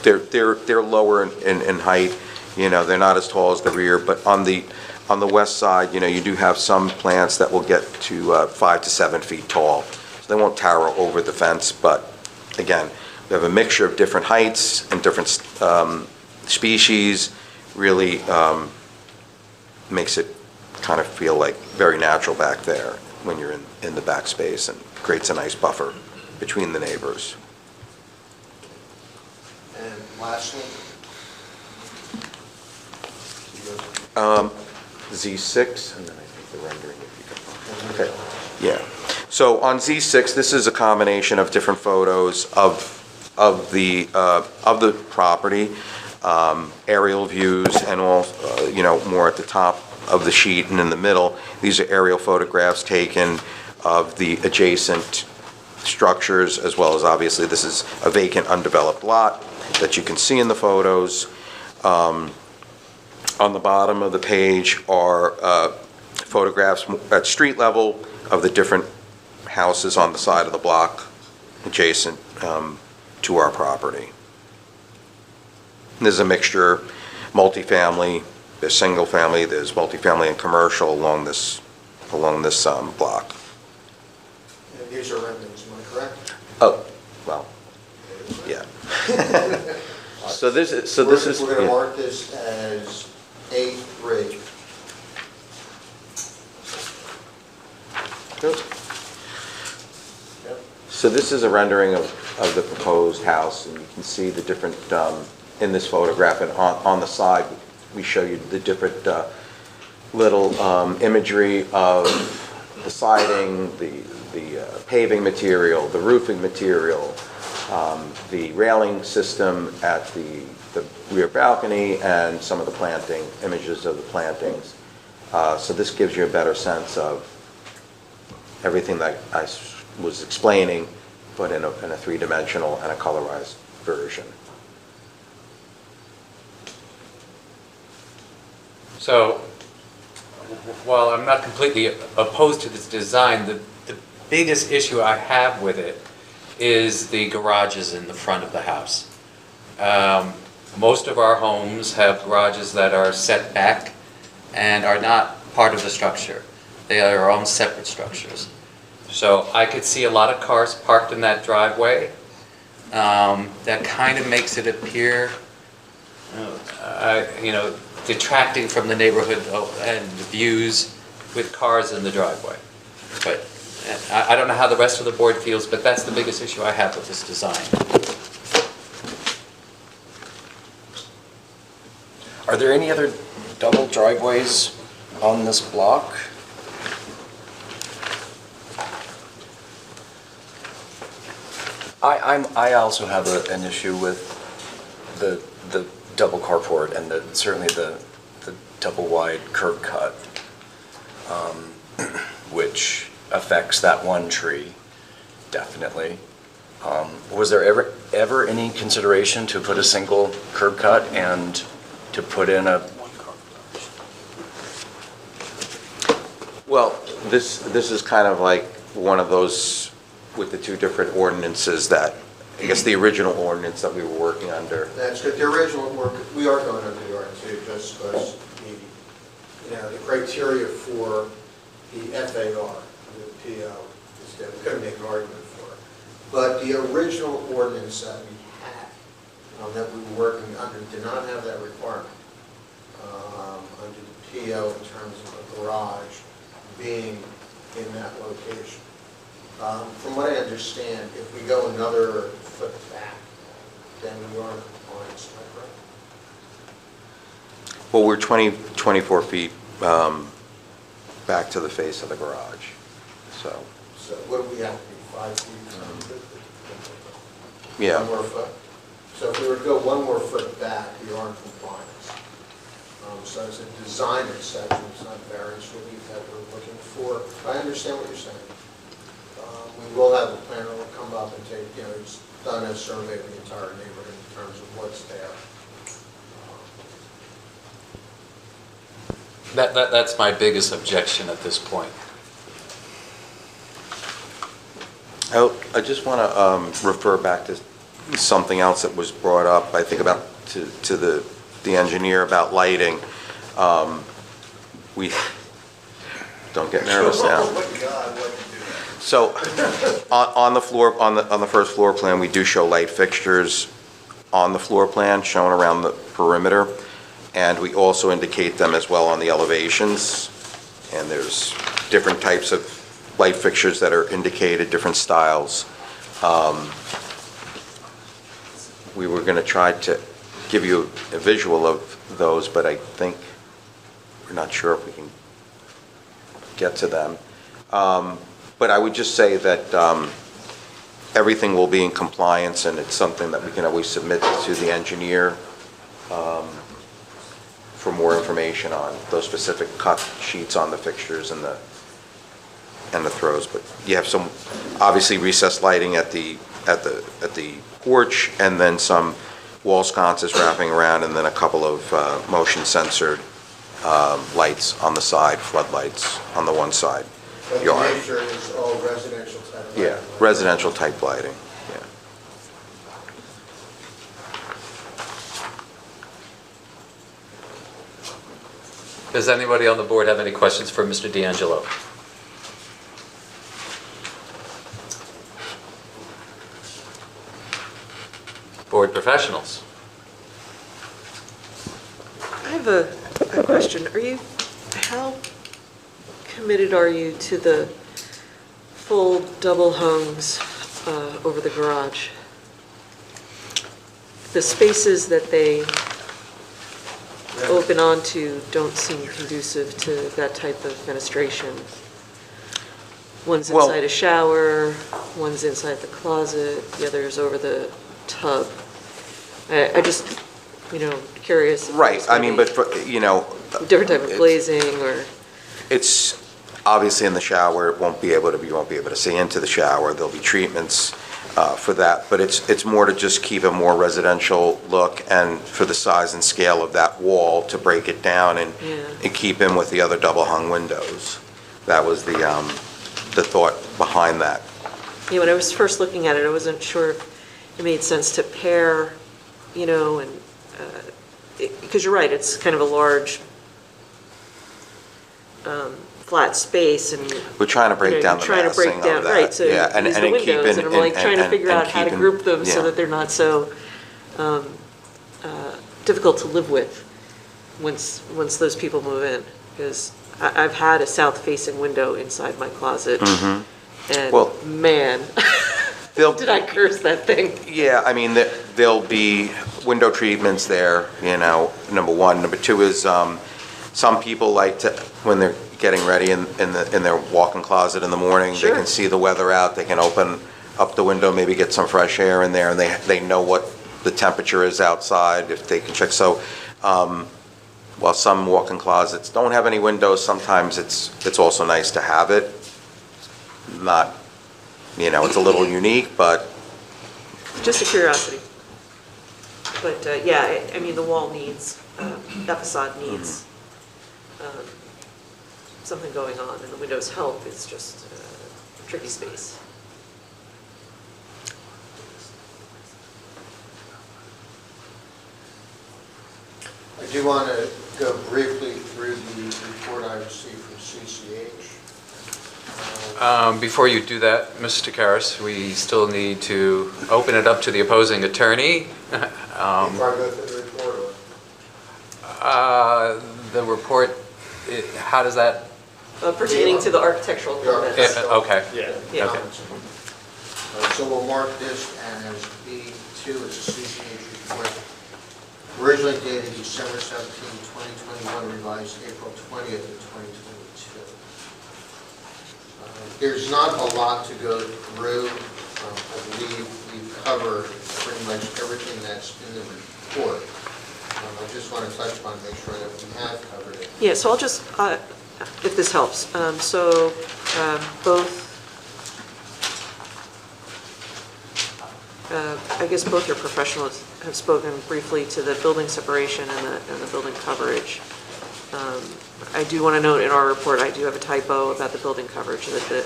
they're lower in height, they're not as tall as the rear, but on the west side, you do have some plants that will get to 5 to 7 feet tall. So they won't tower over the fence, but again, we have a mixture of different heights and different species, really makes it kind of feel like very natural back there when you're in the back space, and creates a nice buffer between the neighbors. And lastly? Z6, and then I think the rendering, if you can. Okay, yeah. So on Z6, this is a combination of different photos of the property. aerial views, and all, more at the top of the sheet and in the middle. These are aerial photographs taken of the adjacent structures, as well as, obviously, this is a vacant, undeveloped lot that you can see in the photos. On the bottom of the page are photographs at street level of the different houses on the side of the block adjacent to our property. There's a mixture, multifamily, there's single family, there's multifamily and commercial along this block. And these are renderings, am I correct? Oh, well, yeah. So this is. We're going to yeah. mark this as A3. Yep. So this is a rendering of the proposed house, and you can see the different, in this photograph, and on the side, we show you the different little imagery of the siding, the paving material, the roofing material, the railing system at the rear balcony, and some of the planting, images of the plantings. So this gives you a better sense of everything that I was explaining, but in a three-dimensional and a colorized version. So, while I'm not completely opposed to this design, the biggest issue I have with it is the garages in the front of the house. Most of our homes have garages that are set back and are not part of the structure. They are their own separate structures. So I could see a lot of cars parked in that driveway. That kind of makes it appear, detracting from the neighborhood and the views with cars in the driveway. But I don't know how the rest of the board feels, but that's the biggest issue I have with this design. Are there any other double driveways on this block? I also have an issue with the double carport and certainly the double wide curb cut, which affects that one tree, definitely. Was there ever any consideration to put a single curb cut and to put in a... Well, this is kind of like one of those with the two different ordinances that, I guess the original ordinance that we were working under. That's good. The original work, we are going under the R2 just because the criteria for the FAR, the PO, is that we couldn't make an argument for it. But the original ordinance that we had, that we were working under, did not have that requirement under the PO in terms of a garage being in that location. From what I understand, if we go another foot back, then we are in compliance, am I correct? Well, we're 24 feet back to the face of the garage, so. So what do we have to be, 5 feet? Yeah. 1 more foot? So if we were to go 1 more foot back, we are in compliance. So it's a design exception, it's not variance relief that we're looking for. I understand what you're saying. We will have a planner that will come up and take, he's done a survey of the entire neighborhood in terms of what's there. That's my biggest objection at this point. I just want to refer back to something else that was brought up, I think, to the engineer about lighting. We, don't get nervous now. Oh my God, what you do? So, on the first floor plan, we do show light fixtures on the floor plan, shown around the perimeter, and we also indicate them as well on the elevations. And there's different types of light fixtures that are indicated, different styles. We were going to try to give you a visual of those, but I think we're not sure if we can get to them. But I would just say that everything will be in compliance, and it's something that we can always submit to the engineer for more information on those specific cut sheets on the fixtures and the throws. But you have some, obviously recessed lighting at the porch, and then some wall sconces wrapping around, and then a couple of motion censored lights on the side, floodlights on the one side But the yard. nature is all residential type lighting. Yeah, residential type lighting, yeah. Does anybody on the board have any questions for Mr. D'Angelo? Board professionals? I have a question. How committed are you to the full double hungs over the garage? The spaces that they open onto don't seem conducive to that type of fenestration. One's Well- inside a shower, one's inside the closet, the other's over the tub. I just, curious. if Right, there's I mean, maybe but, different type of glazing or, it's obviously in the shower, you won't be able to see into the shower. There'll be treatments for that, but it's more to just keep a more residential look, and for the size and scale of that wall, to break it down and keep in with the other double hung windows. That was the thought behind that. when I was first looking at it, I wasn't sure if it made sense to pair, because you're right, it's kind of a large flat space, and We're trying to break down the trying to break massing down, of that. right, so Yeah, and use the keep windows, and I'm like trying to figure out how to keeping- group them so yeah. that they're not so difficult to live with once those people move in, because I've had a south-facing window inside my closet, and Well- man, did I curse that thing. Yeah, I mean, there'll be window treatments there, number one. Number two is, some people like to, when they're getting ready in their walk-in closet in the morning, they Sure. can see the weather out, they can open up the window, maybe get some fresh air in there, and they know what the temperature is outside, if they can check. So, while some walk-in closets don't have any windows, sometimes it's also nice to have it. Not, it's a little unique, but Just a curiosity. But, yeah, I mean, the wall needs, that facade needs something going on, and the windows help, it's just a tricky space. I do want to go briefly through the report I received from CCH. Before you do that, Mr. Karas, we still need to open it up to the opposing attorney. Before I go through the report, The report, how does that, Pertaining to the architectural comments. okay. Yeah. Okay. So we'll mark this as B2, it's a CCH report. Originally dated December 17, 2021, revised April 20th of 2022. There's not a lot to go through. I believe we've covered pretty much everything that's in the report. I just want to touch upon, make sure that we have covered it. Yeah, so I'll just, if this helps, I guess both your professionals have spoken briefly to the building separation and the building coverage. I do want to note in our report, I do have a typo about the building coverage, that the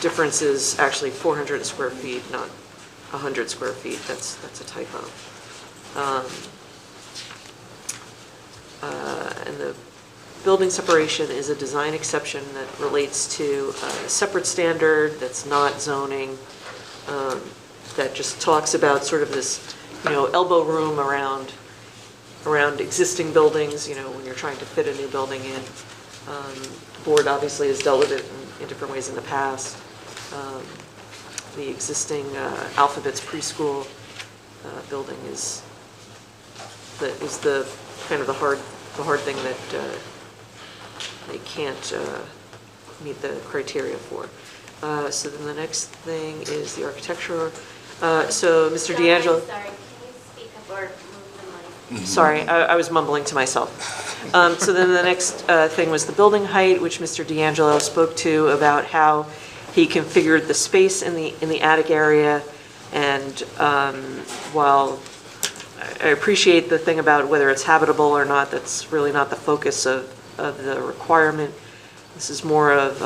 difference is actually 400 square feet, not 100 square feet. That's a typo. And the building separation is a design exception that relates to a separate standard that's not zoning, that just talks about sort of this, elbow room around existing buildings, when you're trying to fit a new building in. The board obviously has dealt with it in different ways in the past. The existing Alphabet's preschool building is the kind of the hard thing that they can't meet the criteria for. So then the next thing is the architecture. So Mr. D'Angelo. Sorry, can you speak up or move the mic. Sorry, I was mumbling to myself. So then the next thing was the building height, which Mr. D'Angelo spoke to about how he configured the space in the attic area. And while I appreciate the thing about whether it's habitable or not, that's really not the focus of the requirement. This is more of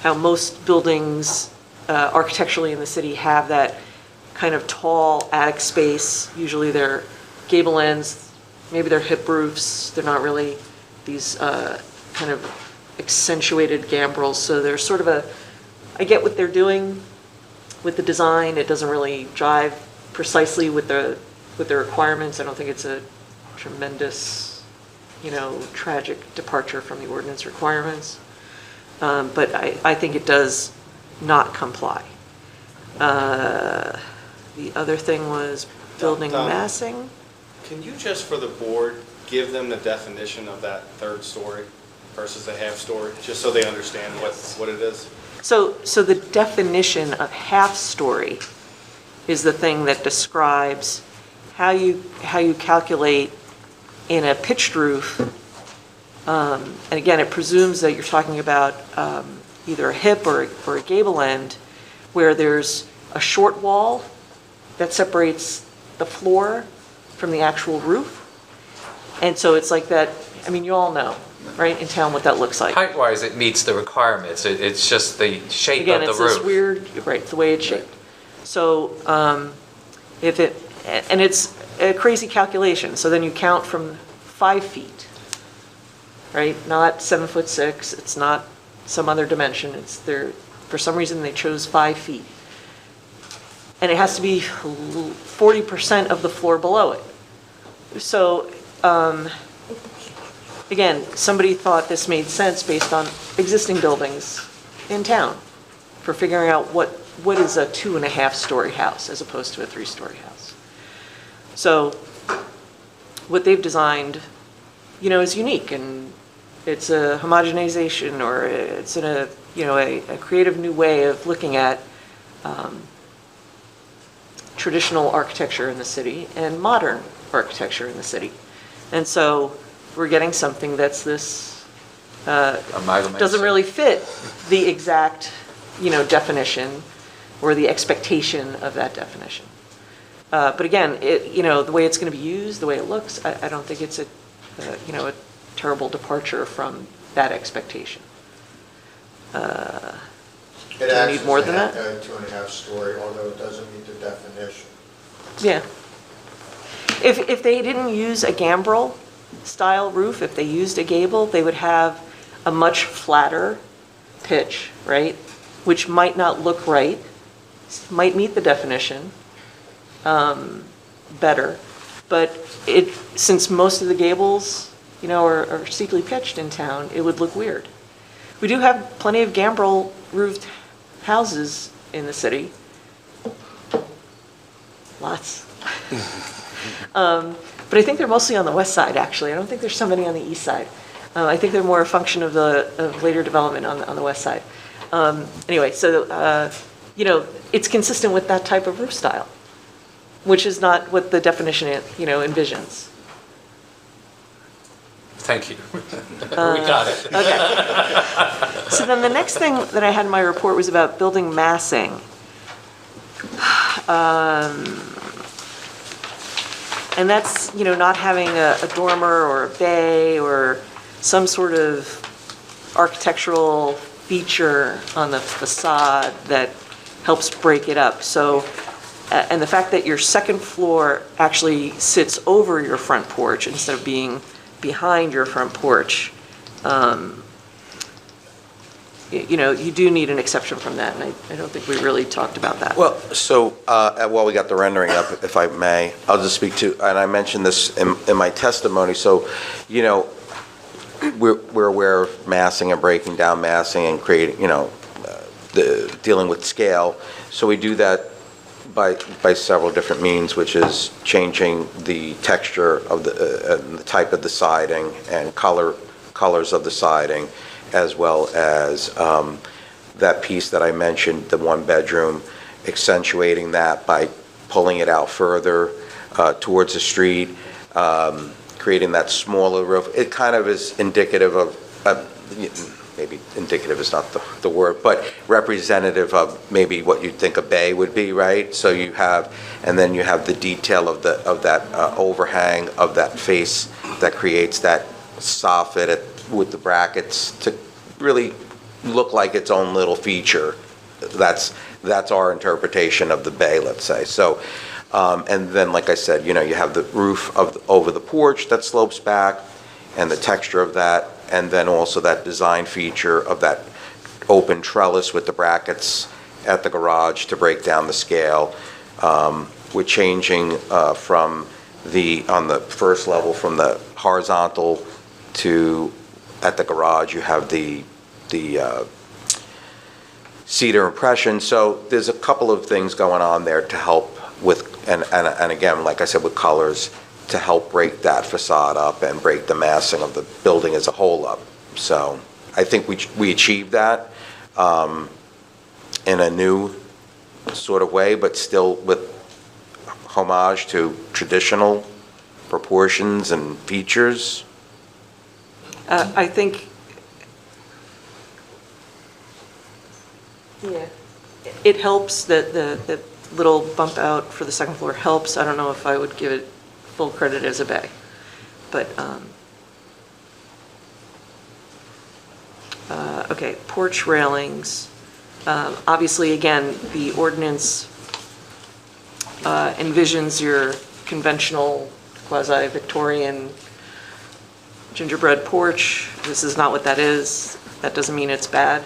how most buildings architecturally in the city have that kind of tall attic space. Usually they're gable ends, maybe they're hip roofs. They're not really these kind of accentuated gambrels. So there's sort of I get what they're doing with the design. It doesn't really jive precisely with the requirements. I don't think it's a tremendous, tragic departure from the ordinance requirements. But I think it does not comply. The other thing was building Tom, massing. Can you just, for the board, give them the definition of that third story versus the half story, just so they understand what it is? So the definition of half-story is the thing that describes how you calculate in a pitched roof. And again, it presumes that you're talking about either a hip or a gable end, where there's a short wall that separates the floor from the actual roof. And so it's like that, you all know, right, in town what that looks like. Height-wise, it meets the requirements. It's just the shape Again, of the it's roof. this weird, right, the way it's shaped. So and it's a crazy calculation. So then you count from 5 feet, right? Not 7'6". It's not some other dimension. For some reason, they chose 5 feet. And it has to be 40% of the floor below it. So, again, somebody thought this made sense based on existing buildings in town for figuring out what is a 2.5-story house as opposed to a 3-story house. So what they've designed, is unique, and it's a homogenization, or it's a creative new way of looking at traditional architecture in the city and modern architecture in the city. And so we're getting something that's this, doesn't really fit the exact, definition or the expectation of that definition. But again, the way it's going to be used, the way it looks, I don't think it's a terrible departure from that expectation. Do you need more than that? It acts as a 2.5-story, although it doesn't meet the definition. Yeah. If they didn't use a gambrel style roof, if they used a gable, they would have a much flatter pitch, right? Which might not look right, might meet the definition better. But since most of the gables, are steeply pitched in town, it would look weird. We do have plenty of gambrel roofed houses in the city. Lots. But I think they're mostly on the west side, actually. I don't think there's so many on the east side. I think they're more a function of later development on the west side. Anyway, so, it's consistent with that type of roof style, which is not what the definition, envisions. Thank you. We got it. Okay. So then the next thing that I had in my report was about building massing. And that's, not having a dormer or a bay or some sort of architectural feature on the facade that helps break it up. So, and the fact that your second floor actually sits over your front porch instead of being behind your front porch, you do need an exception from that, and I don't think we really talked about that. Well, so while we got the rendering up, if I may, I'll just speak to, and I mentioned this in my testimony, so, we're aware of massing and breaking down massing and creating, dealing with scale. So we do that by several different means, which is changing the texture of the type of the siding and colors of the siding, as well as that piece that I mentioned, the one bedroom, accentuating that by pulling it out further, towards the street, creating that smaller roof. It kind of is indicative of, maybe indicative is not the word, but representative of maybe what you'd think a bay would be, right? So you have, and then you have the detail of that overhang of that face that creates that soffit with the brackets to really look like its own little feature. That's our interpretation of the bay, let's say. So, and then, like I said, you have the roof over the porch that slopes back, and the texture of that, and then also that design feature of that open trellis with the brackets at the garage to break down the scale. We're changing on the first level from the horizontal to, at the garage, you have the cedar impression. So there's a couple of things going on there to help with, and again, like I said, with colors, to help break that facade up and break the massing of the building as a whole up. So I think we achieved that in a new sort of way, but still with homage to traditional proportions and features. I think, yeah, it helps that the little bump out for the second floor helps. I don't know if I would give it full credit as a bay, but, okay, porch railings. Obviously, again, the ordinance envisions your conventional quasi-Victorian gingerbread porch. This is not what that is. That doesn't mean it's bad.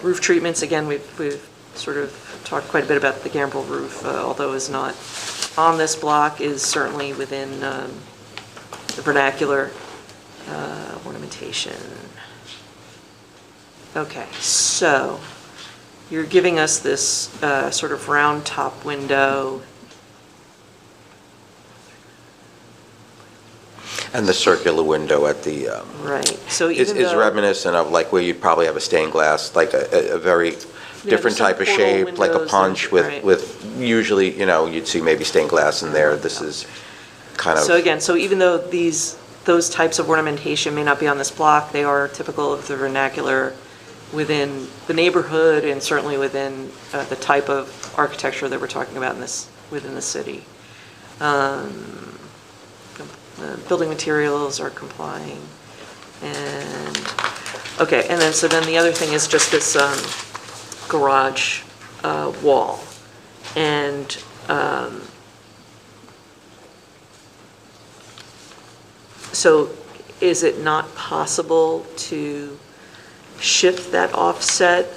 Roof treatments, again, we've sort of talked quite a bit about the gambrel roof, although is not on this block, is certainly within the vernacular ornamentation. Okay, so you're giving us this sort of round top window. And the circular window at the, Right, so is even though... reminiscent of like where you'd probably have a stained glass, like a very different some type of portal shape, like a windows punch and- with, right. with usually, you'd see maybe stained glass in there. This is kind of. So again, so even though those types of ornamentation may not be on this block, they are typical of the vernacular within the neighborhood and certainly within the type of architecture that we're talking about within the city. Building materials are complying. And, okay, and then, so then the other thing is just this garage wall. And so is it not possible to shift that offset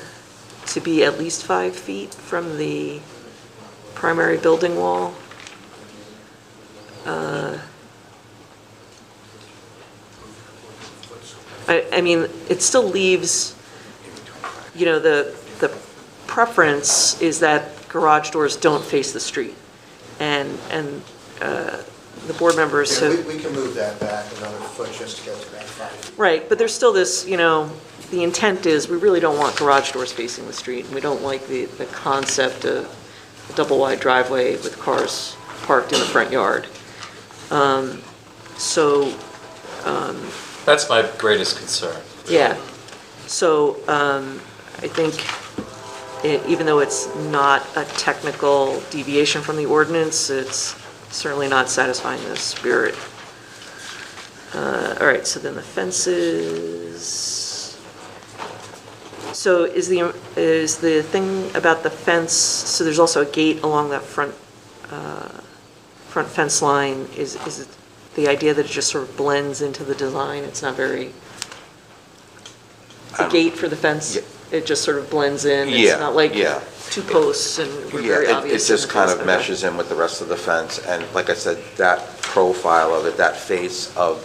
to be at least 5 feet from the primary building wall? I mean, it still leaves, the preference is that garage doors don't face the street. And the board members Yeah, have... we can move that back another foot just to get to that 5 feet. Right, but there's still this, the intent is we really don't want garage doors facing the street. And we don't like the concept of a double wide driveway with cars parked in the front yard. That's my greatest concern. Yeah, so I think even though it's not a technical deviation from the ordinance, it's certainly not satisfying the spirit. All right, so then the fences. So is the thing about the fence, so there's also a gate along that front fence line, is it the idea that it just sort of blends into the design? It's not very, the gate for the fence, it just sort of blends in? Yeah, It's not like yeah. 2 posts and we're very Yeah, obvious. it just in the kind fence. of meshes in with the rest of the fence, and like I said, that profile of it, that face of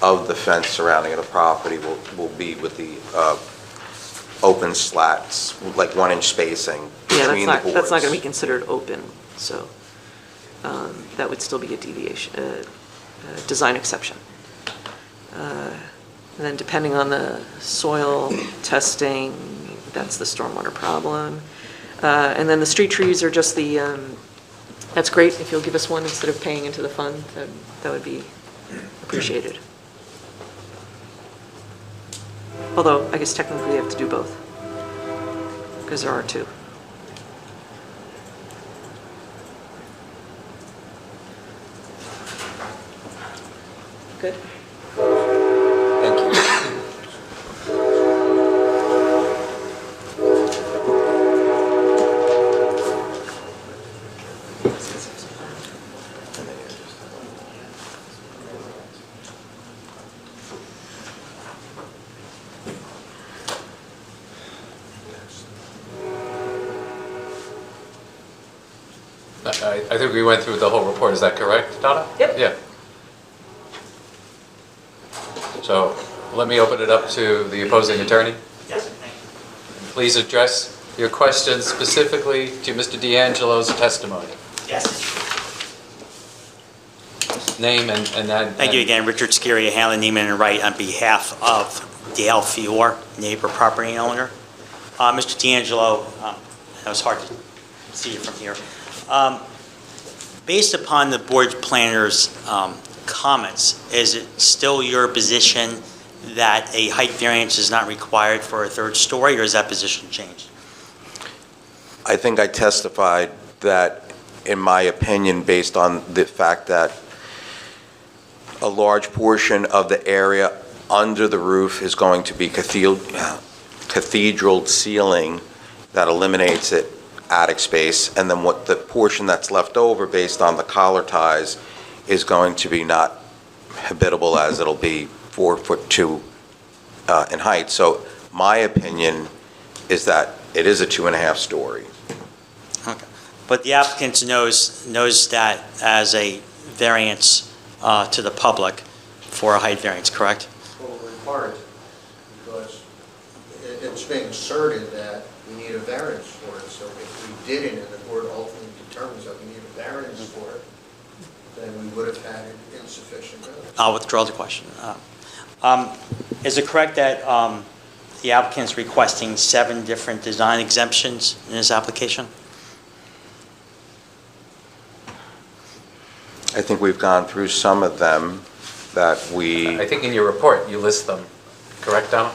the fence surrounding the property will be with the open slats, like 1-inch spacing Yeah, between the boards. that's not going to be considered open, so that would still be a deviation, a design exception. And then depending on the soil testing, that's the stormwater problem. And then the street trees are just the That's great. If you'll give us one instead of paying into the fund, that would be appreciated. Although, I guess technically we have to do both, because there are two. Good? Thank you. I think we went through the whole report, is that correct, Donna? Yep. Yeah. So let me open it up to the opposing attorney. Yes. Please address your questions specifically to Mr. D'Angelo's testimony. Yes. Name and that. Thank you again, Richard Sciria, Hanlon, Neiman and Wright, on behalf of Dale Fior, neighbor property owner. Mr. D'Angelo, that was hard to see you from here. Based upon the board planner's comments, is it still your position that a height variance is not required for a third story, or has that position changed? I think I testified that, in my opinion, based on the fact that a large portion of the area under the roof is going to be cathedral ceiling that eliminates it attic space, and then what the portion that's left over based on the collar ties is going to be not habitable, as it'll be 4'2" in height. So my opinion is that it is a 2.5 story. Okay. But the applicant knows that as a variance to the public for a height variance, correct? Well, we're required to, because it's being asserted that we need a variance for it. So if we didn't, and the board ultimately determines that we need a variance for it, then we would have had insufficient variance. I'll withdraw the question. Is it correct that the applicant's requesting 7 different design exemptions in his application? I think we've gone through some of them that we... I think in your report, you list them, correct, Donna?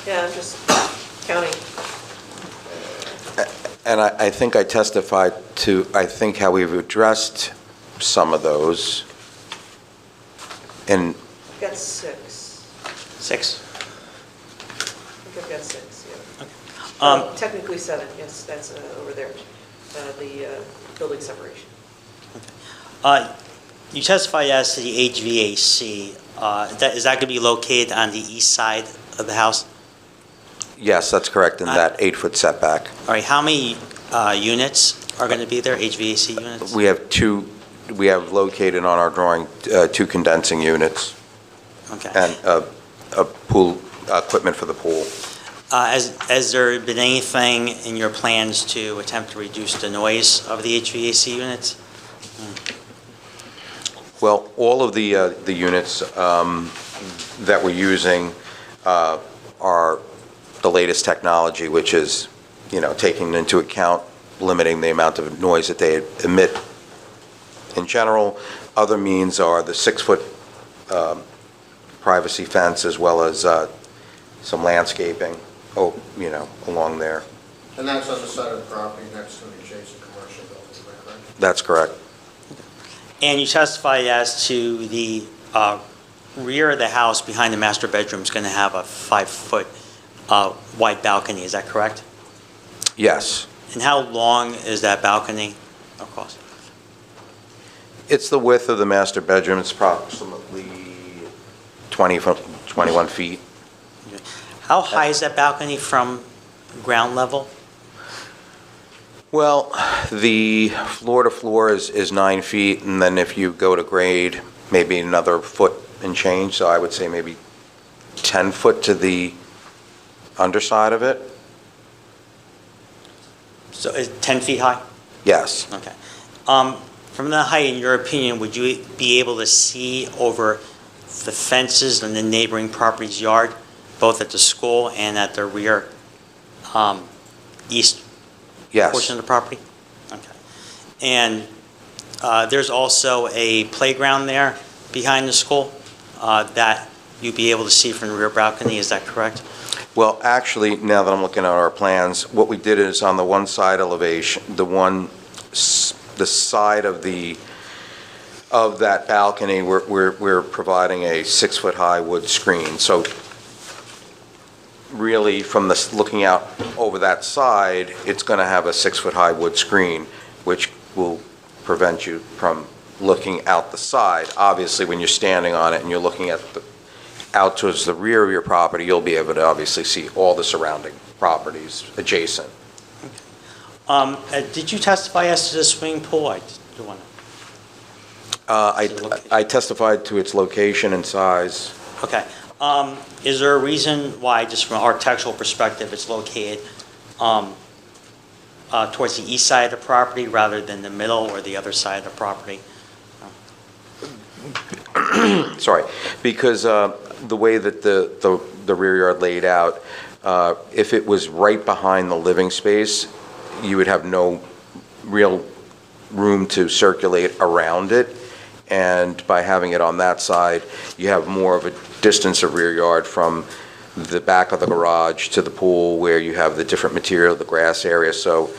Yeah, I'm just counting. And I think I testified to, I think, how we've addressed some of those. And I've got 6. 6? I think I've got 6, yeah. Technically 7, yes, that's over there, the building separation. You testified as to the HVAC. Is that going to be located on the east side of the house? yes, that's correct, in that 8-foot setback. All right, how many units are going to be there, HVAC units? We have located on our drawing 2 condensing units. Okay. And a pool, equipment for the pool. Has there been anything in your plans to attempt to reduce the noise of the HVAC units? Well, all of the units that we're using are the latest technology, which is, taking into account limiting the amount of noise that they emit in general. Other means are the 6-foot privacy fence, as well as some landscaping, along there. And that's on the side of the property next to an adjacent commercial building, is that correct? That's correct. And you testified as to the rear of the house behind the master bedroom is going to have a 5-foot wide balcony, is that correct? Yes. And how long is that balcony across? It's the width of the master bedroom. It's approximately 21 feet. How high is that balcony from ground level? Well, the floor to floor is 9 feet, and then if you go to grade, maybe another foot and change, so I would say maybe 10 foot to the underside of it. So is it 10 feet high? Yes. Okay. From the height, in your opinion, would you be able to see over the fences in the neighboring property's yard, both at the school and at the rear east Yes. portion of the property? Okay. And There's also a playground there behind the school that you'll be able to see from the rear balcony, is that correct? Well, actually, now that I'm looking at our plans, what we did is on the one side elevation, the side of that balcony, we're providing a 6-foot-high wood screen. So really, from looking out over that side, it's going to have a 6-foot-high wood screen, which will prevent you from looking out the side. Obviously, when you're standing on it and you're looking out towards the rear of your property, you'll be able to obviously see all the surrounding properties adjacent. Did you testify as to the swimming pool? I do want to. I testified to its location and size. Okay. Is there a reason why, just from an architectural perspective, it's located towards the east side of the property rather than the middle or the other side of the property? Sorry, because the way that the rear yard laid out, if it was right behind the living space, you would have no real room to circulate around it. And by having it on that side, you have more of a distance of rear yard from the back of the garage to the pool where you have the different material, the grass area. So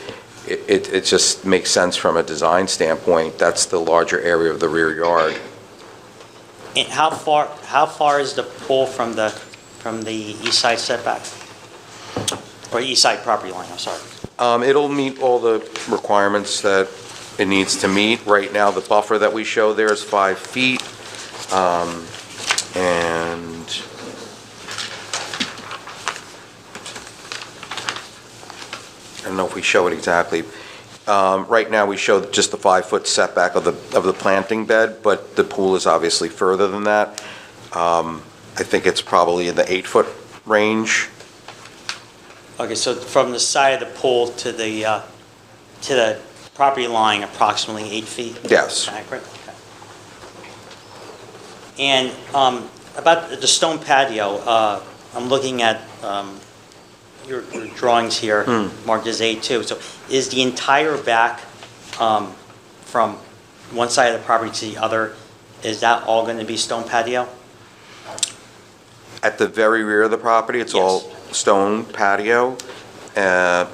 it just makes sense from a design standpoint. That's the larger area of the rear yard. And how far is the pool from the east side setback? Or east side property line, I'm sorry. It'll meet all the requirements that it needs to meet. Right now, the buffer that we show there is 5 feet. And I don't know if we show it exactly. Right now, we show just the 5-foot setback of the planting bed, but the pool is obviously further than that. I think it's probably in the 8-foot range. Okay, so from the side of the pool to the property line, approximately 8 feet? Yes. Is that accurate? Okay. And about the stone patio, I'm looking at your drawings here, marked as A2. So is the entire back from one side of the property to the other, is that all going to be stone patio? At the very rear of the property, it's all stone patio. And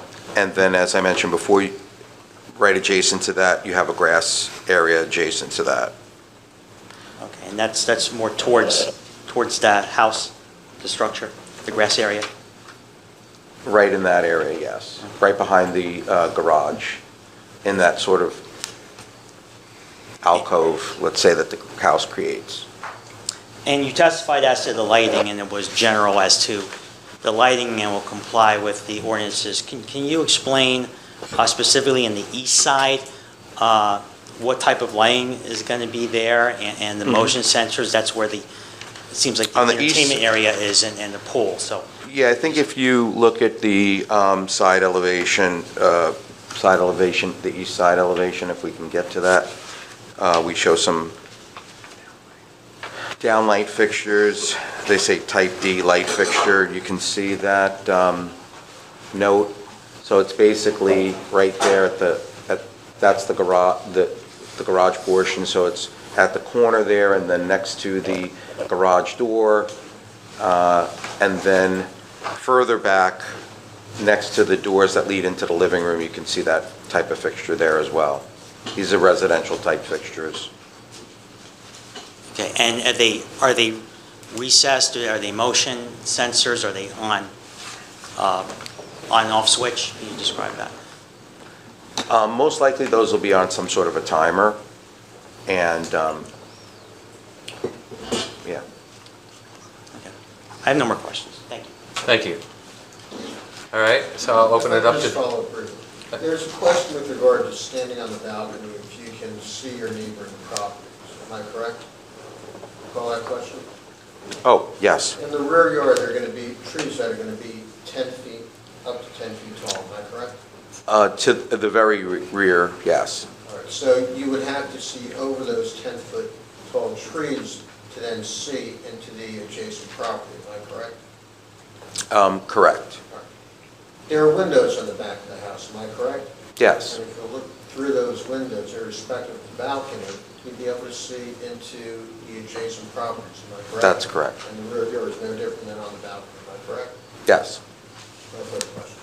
then, as I mentioned before, right adjacent to that, you have a grass area adjacent to that. Okay, and that's more towards that house, the structure, the grass area? Right in that area, yes. Right behind the garage, in that sort of alcove, let's say, that the house creates. And you testified as to the lighting, and it was general as to the lighting and will comply with the ordinances. Can you explain specifically in the east side what type of lighting is going to be there and the motion sensors? That's where it seems like the entertainment area is and the pool, so. Yeah, I think if you look at the side elevation, the east side elevation, if we can get to that, we show some downlight fixtures. They say type D light fixture. You can see that note. So it's basically right there that's the garage portion. So it's at the corner there, and then next to the garage door, and then further back next to the doors that lead into the living room, you can see that type of fixture there as well. These are residential type fixtures. Okay, and are they recessed? Are they motion sensors? Are they on and off switch? Can you describe that? Most likely those will be on some sort of a timer, and yeah. Okay. I have no more questions. Thank you. Thank you. All right, so I'll open it up Just to... follow up briefly. There's a question with regard to standing on the balcony if you can see your neighboring properties. Am I correct? Call that question? Oh, yes. In the rear yard, there are going to be trees that are going to be 10 feet, up to 10 feet tall. Am I correct? To the very rear, yes. All right, so you would have to see over those 10-foot tall trees to then see into the adjacent property. Am I correct? Correct. There are windows on the back of the house. Am I correct? Yes. And if you look through those windows, irrespective of the balcony, you'd be able to see into the adjacent properties, am I correct? That's correct. And the rear view is no different than on the balcony, am I correct? Yes. No further questions.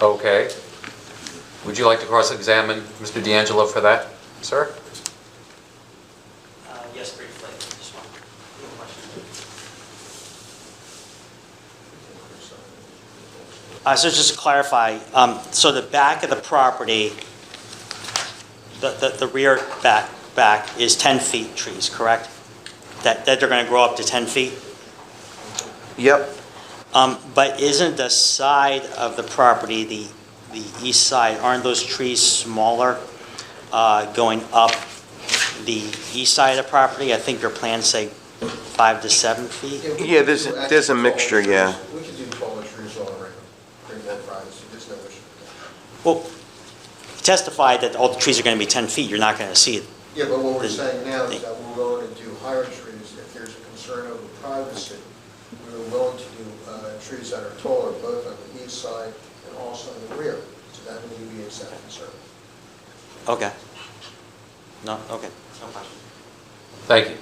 Okay. Would you like to cross-examine Mr. D'Angelo for that, sir? Yes, briefly. Just one question. So just to clarify, so the back of the property, the rear back is 10 feet trees, correct? That they're going to grow up to 10 feet? Yep. But isn't the side of the property, the east side, aren't those trees smaller going up the east side of the property? I think your plans say 5 to 7 feet? Yeah, there's a mixture, yeah. We could do taller trees all around, bring more privacy, there's no issue. Well, you testified that all the trees are going to be 10 feet, you're not going to see it. Yeah, but what we're saying now is that we're willing to do higher trees if there's a concern over privacy. We're willing to do trees that are taller, both on the east side and also in the rear, so that alleviates that concern. Okay. No, okay, no question. Thank you.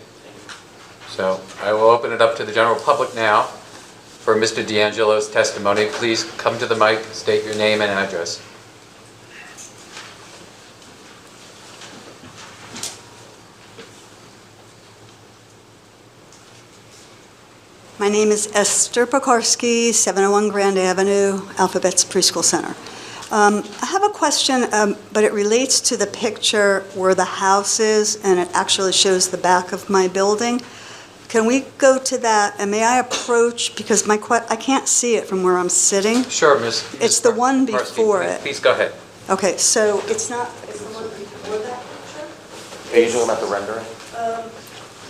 So I will open it up to the general public now for Mr. D'Angelo's testimony. Please come to the mic, state your name and address. My name is Esther Pekarski, 701 Grand Avenue, Alphabet's Preschool Center. I have a question, but it relates to the picture where the house is, and it actually shows the back of my building. Can we go to that, and may I approach, because I can't see it from where I'm sitting. Sure, Ms. It's the one Pekarski, before it. Please go ahead. Okay, so it's the one before that picture? Are you talking about the rendering?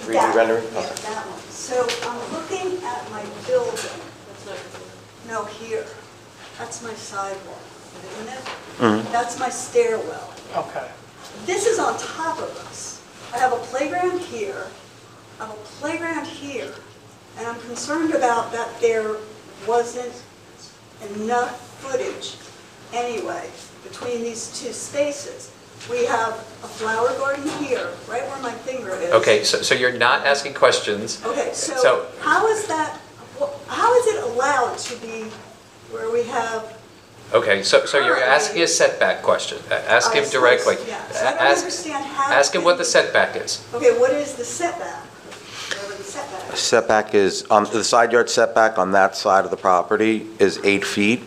3D rendering? Yeah, Okay. that one. So I'm looking at my building. No, here. That's my sidewalk, isn't it? Mhm. That's my stairwell. Okay. This is on top of us. I have a playground here, I have a playground here, and I'm concerned about that there wasn't enough footage anyway between these two spaces. We have a flower garden here, right where my finger is. Okay, so you're not asking questions. Okay, so how is that, how is it allowed to be where we have? Okay, so you're asking a setback question. Ask him directly. Yeah, so I don't understand how. Ask him what the setback is. Okay, what is the setback? Whatever the setback is. Setback is, the side yard setback on that side of the property is 8 feet.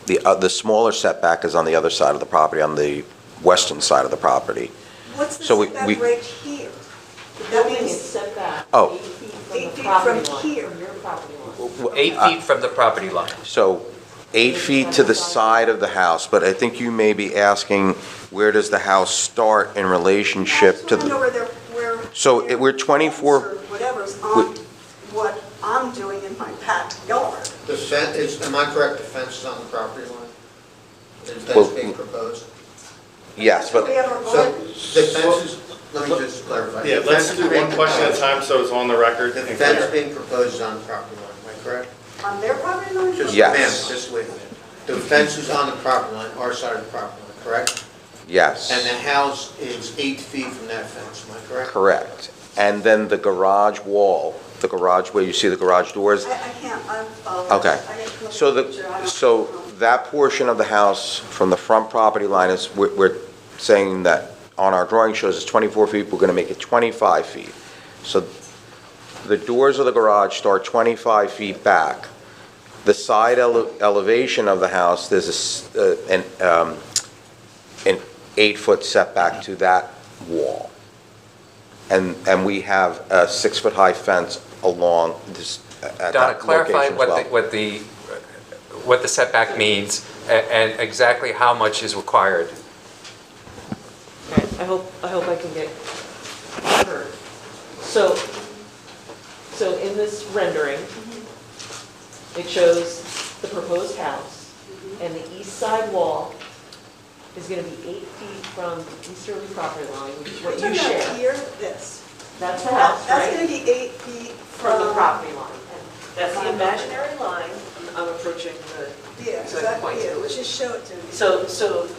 The smaller setback is on the other side of the property, on the western side of the property. What's the So we- setback we- right here? That Building means is set back Oh. 8 feet from 8 the feet property from line. here. From your property line. 8 feet from the property line. So 8 feet to the side of the house, but I think you may be asking, where does the house start in relationship to I just the... want to know where So their we're 24 fence or whatever's on what I'm doing in my backyard. The fence, am I correct, the fence is on the property line? Well, That's being proposed? Yes, but... We have our So garden. the fence is, let me just clarify. Yeah, The let's fence do is being one question at a proposed- time so it's on the record The and fence clear. being proposed is on the property line, am I correct? On their property line? Just, Yes. ma'am, just wait a minute. The fence is on the property line, our side of the property line, correct? Yes. And the house is 8 feet from that fence, am I correct? Correct. And then the garage wall, the garage where you see the garage doors, I can't, I'm following. okay. I didn't look So at the picture. I don't so know. that portion of the house from the front property line is, we're saying that on our drawing shows it's 24 feet, we're going to make it 25 feet. So the doors of the garage start 25 feet back. The side elevation of the house, there's an 8-foot setback to that wall. And we have a 6-foot-high fence along this, at Donna, that clarify location as well. what the setback means and exactly how much is required. Okay, I hope I can get heard. So in this rendering, it shows the proposed house, and the east side wall is going to be 8 feet from the easterly property line, which is what you We're talking about share. here, this. That's the house, That's right? going to be 8 feet From the property line. That's the imaginary line from the I'm approaching the, Yeah, so I can point to it. just show it to me. So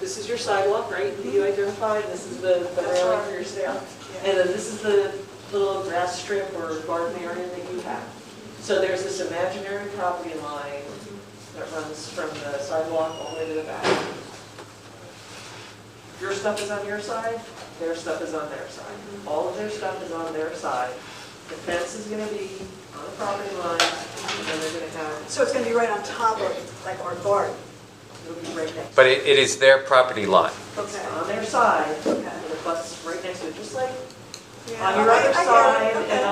this is your sidewalk, right, that you identified, this is the railing for your stair, and then this is the little grass strip or garden area that you have. So there's this imaginary property line that runs from the sidewalk all the way to the back. Your stuff is on your side, their stuff is on their side. All of their stuff is on their side. The fence is going to be on the property line, and then they're going to have, So it's going to be right on top of, like, our garden? it'll be right next. But it is their property line. It's on their side, Okay. and the bus is right next to it, just like Yeah, on your other I get it, side okay. and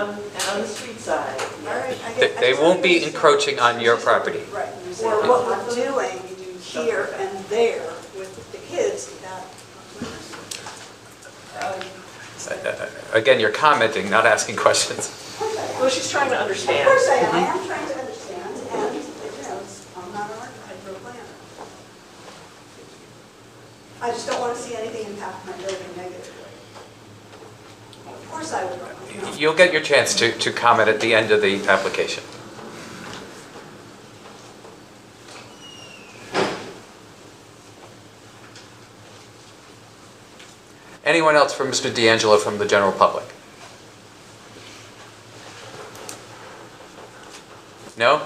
on the street side. All right, I They get- I they just won't be understand. encroaching on your property. Right, or what we're doing here and there with the kids, that, Again, you're commenting, not asking questions. Well, she's trying to understand. of course I am trying to understand, and, I'm not an architect or a planner. I just don't want to see anything impact my building negatively. Of course I would. You'll get your chance to comment at the end of the application. Anyone else for Mr. D'Angelo from the general public? No?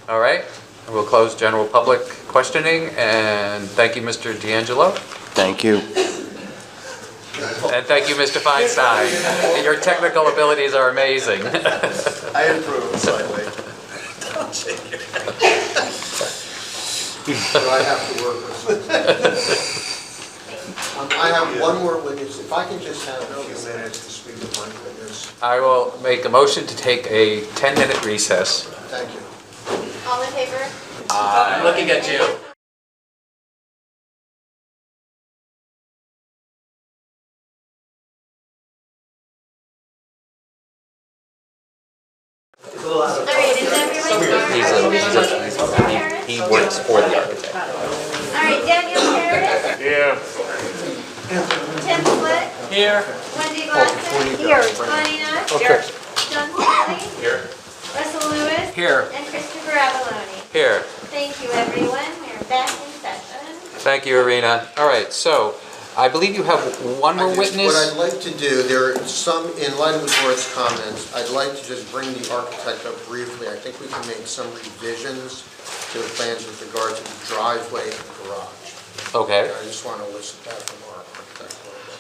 All right. We'll close general public questioning, and thank you, Mr. D'Angelo. Thank you. And thank you, Mr. Feinstein. Your technical abilities are amazing. I improved slightly. But I have to work with I have one more witness. If I can just have a few minutes to speak with one witness. I will make a motion to take a 10-minute recess. Thank you. All in favor? I'm looking at you. All right, is everyone here? He works for the architect. All right, Daniel Harris, Yeah. Tim Flick, Here. Wendy Glasson. Here. Bonnie Knox. Okay. John Foley. Here. Russell Lewis. Here. And Christopher Avalone. Here. Thank you, everyone. We're back in session. Thank you, Irina. All right, so I believe you have one more witness. What I'd like to do, there are some, in light of the board's comments, I'd like to just bring the architect up briefly. I think we can make some revisions to the plans with regard to the driveway and the garage. Okay. I just want to elicit that from our architect a little bit.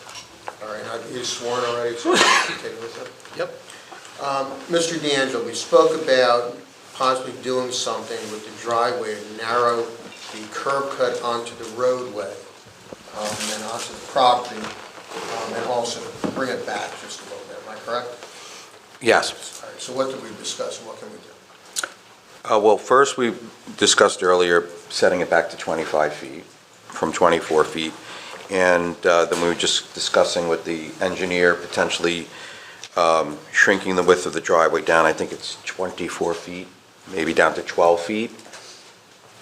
All right, he's sworn already, so we can continue with him? Yep. Mr. D'Angelo, we spoke about possibly doing something with the driveway to narrow the curb cut onto the roadway and onto the property, and also bring it back just a little bit. Am I correct? Yes. All right, so what did we discuss and what can we do? Well, first, we discussed earlier setting it back to 25 feet from 24 feet. And then we were just discussing with the engineer potentially shrinking the width of the driveway down. I think it's 24 feet, maybe down to 12 feet.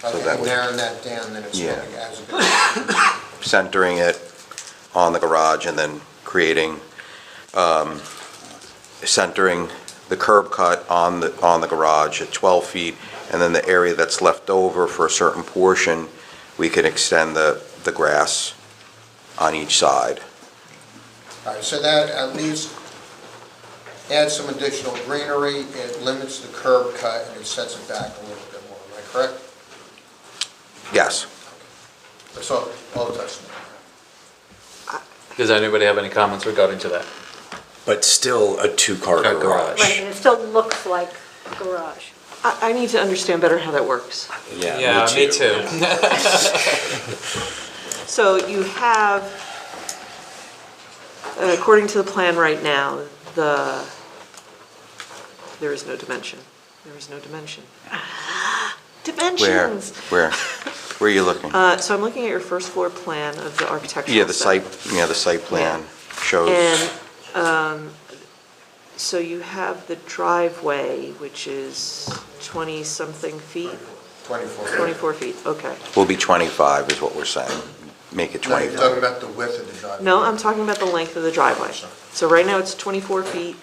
So that would, Narrowing that down, then it's Yeah. looking as a centering it on the garage and then creating, centering the curb cut on the garage at 12 feet, and then the area that's left over for a certain portion, we could extend the grass on each side. All right, so that at least adds some additional greenery, it limits the curb cut, and it sets it back a little bit more. Am I correct? Yes. That's all the testimony. Does anybody have any comments regarding to that? But still a two-car garage. Right, and it still looks like a garage. I need to understand better how that works. Yeah, me too. So you have, according to the plan right now, there is no dimension. There is no dimension. Dimensions! Where are you looking? So I'm looking at your first floor plan of the architectural Yeah, the set. site plan shows. And so you have the driveway, which is 20-something feet? 24. 24 feet, okay. Will be 25 is what we're saying. Make it No, you're 25. talking about the width of the driveway. No, I'm talking about the length of the driveway. So right now it's 24 feet.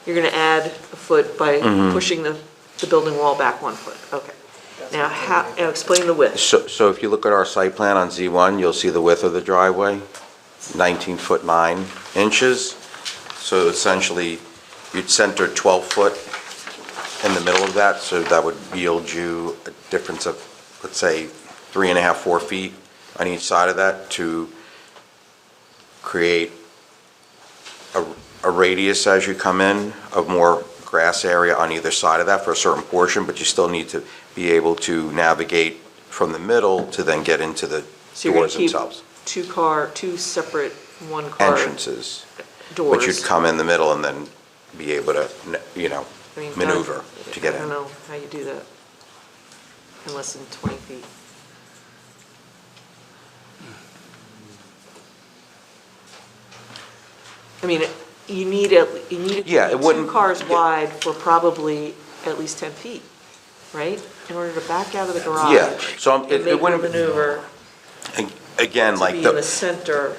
You're going to add a foot by Mhm. pushing the building wall back 1 foot. Okay. Now, now explain the width. So if you look at our site plan on Z1, you'll see the width of the driveway, 19 foot 9 inches. So essentially, you'd center 12 foot in the middle of that, so that would yield you a difference of, let's say, 3.5, 4 feet on each side of that to create a radius as you come in of more grass area on either side of that for a certain portion, but you still need to be able to navigate from the middle to then get into the So you're going doors to keep themselves. two separate one-car Entrances. doors. But you'd come in the middle and then be able to, I mean, maneuver to get I don't in. know how you do that in less than 20 feet. I mean, you need it Yeah, to it be wouldn't- 2 cars wide for probably at least 10 feet, right? In order to back out of the garage. Yeah, so And it make your wouldn't, maneuver again, to like be in the center.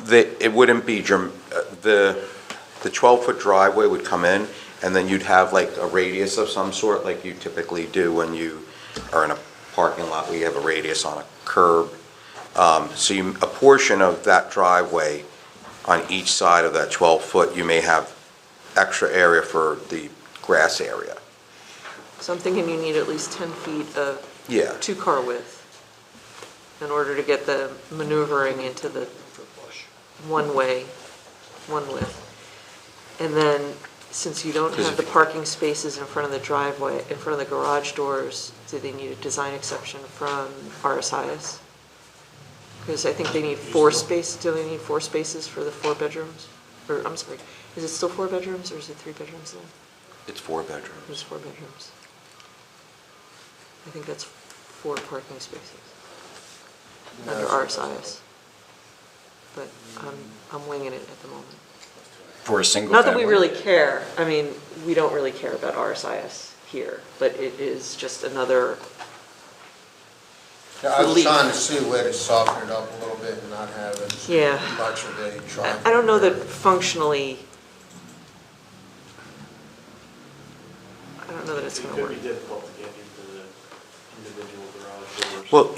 it wouldn't be, the 12-foot driveway would come in, and then you'd have like a radius of some sort, like you typically do when you are in a parking lot, where you have a radius on a curb. So a portion of that driveway on each side of that 12-foot, you may have extra area for the grass area. So I'm thinking you need at least 10 feet of Yeah. 2-car width in order to get the maneuvering into the one width. And then, since you don't have the parking spaces in front of the driveway, in front of the garage doors, do they need a design exception from RSIS? Because I think they need 4 spaces, do they need 4 spaces for the 4 bedrooms? Or, I'm sorry, is it still 4 bedrooms or is it 3 bedrooms now? It's 4 bedrooms. It's 4 bedrooms. I think that's 4 parking spaces under RSIS. But I'm winging it at the moment. For a single Not that we family? really care, I mean, we don't really care about RSIS here, but it is just another Yeah, I was relief. trying to see a way to soften it up a little bit and not have as Yeah. much of a drive. I don't know that functionally, I don't know that it's It gonna work. could be difficult to get into the individual garage doors. Well,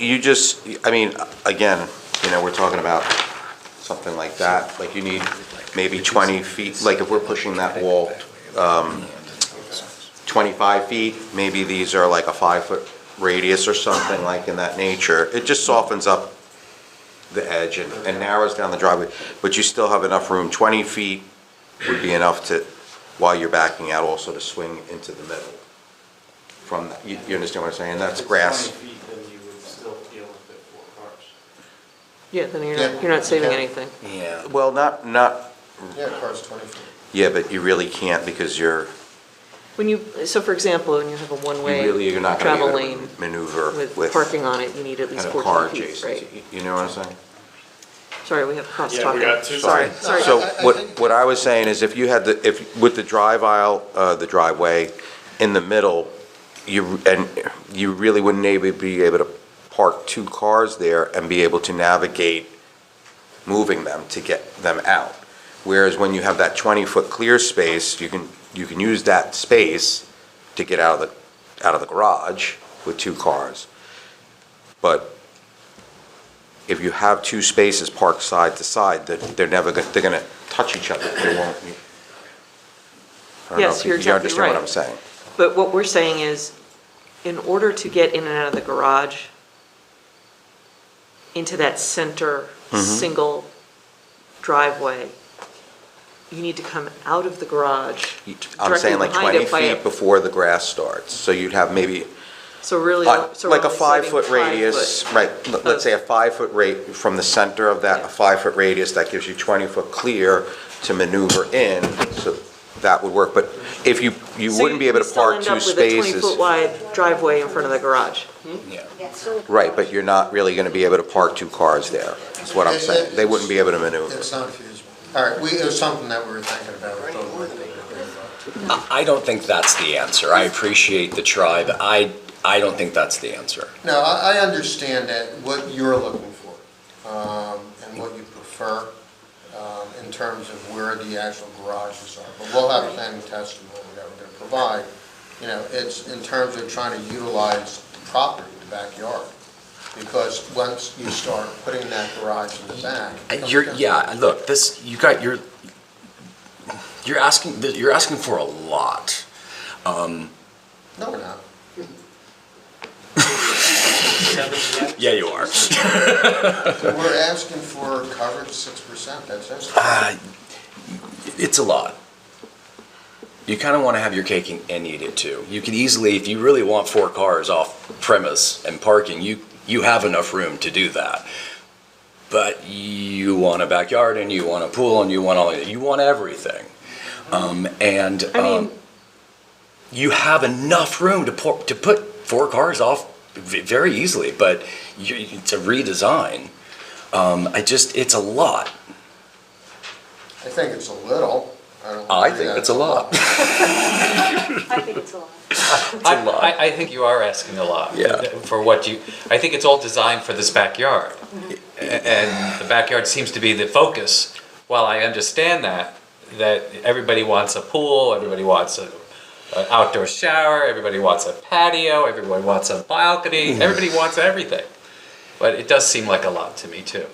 again, we're talking about something like that, like you need maybe 20 feet, like if we're pushing that wall 25 feet, maybe these are like a 5-foot radius or something like in that nature. It just softens up the edge and narrows down the driveway, but you still have enough room. 20 feet would be enough to, while you're backing out, also to swing into the middle. From, you understand what I'm saying? That's grass. 20 feet, then you would still be able to fit 4 cars. Yeah, then you're not saving anything. Yeah. Well, not, Yeah, cars 20 feet. yeah, but you really can't because So for example, when you have a one-way you're not travel going to be lane able to maneuver with with parking on it, you need at least and a car 14 feet, adjacent. right? You know what I'm saying? Sorry, we have crosstalk. Yeah, we got two. Sorry. So what I was saying is if you had with the drive aisle, the driveway in the middle, you really wouldn't be able to park 2 cars there and be able to navigate moving them to get them out. Whereas when you have that 20-foot clear space, you can use that space to get out of the garage with 2 cars. But if you have 2 spaces parked side to side, they're gonna touch each other. They won't. I don't know Yes, if you're you exactly understand what right. I'm saying. But what we're saying is, in order to get in and out of the garage into that center Mm-hmm. single driveway, you need to come out of the garage I'm directly saying like behind 20 it by feet before the grass starts. So you'd have maybe So really, so like we're a only saving 5-foot 5 radius, foot. right, let's say a 5-foot from the center of that, a 5-foot radius, that gives you 20-foot clear to maneuver in, so that would work. But if you So wouldn't be able to park 2 You still end up with a spaces. 20-foot wide driveway in front of the garage. Right, but you're not really gonna be able to park 2 cars there, that's what I'm saying. They wouldn't be able to maneuver. It's not feasible. All right, it was something that we were thinking about. We thought it might be a good I don't think that's the answer. I appreciate the try, but I don't think that's the answer. No, I understand that what you're looking for, and what you prefer, in terms of where the actual garages are. But we'll have planning testimony that we're gonna provide. It's in terms of trying to utilize property, the backyard. Because once you start putting that garage in the back. Look, you're asking for a lot. No, we're not. Yeah, you are. We're asking for coverage 6%, that's it. It's a lot. You kind of want to have your cake and eat it too. You can easily, if you really want 4 cars off premise and parking, you have enough room to do that. But you want a backyard and you want a pool and you want everything. You have enough room to put 4 cars off very easily, but it's a redesign. It's a lot. I think it's a little. I think it's a lot. I think it's a lot. I think you are asking a lot. Yeah. For what I think it's all designed for this backyard. And the backyard seems to be the focus. While I understand that everybody wants a pool, everybody wants an outdoor shower, everybody wants a patio, everyone wants a balcony, everybody wants everything. But it does seem like a lot to me too.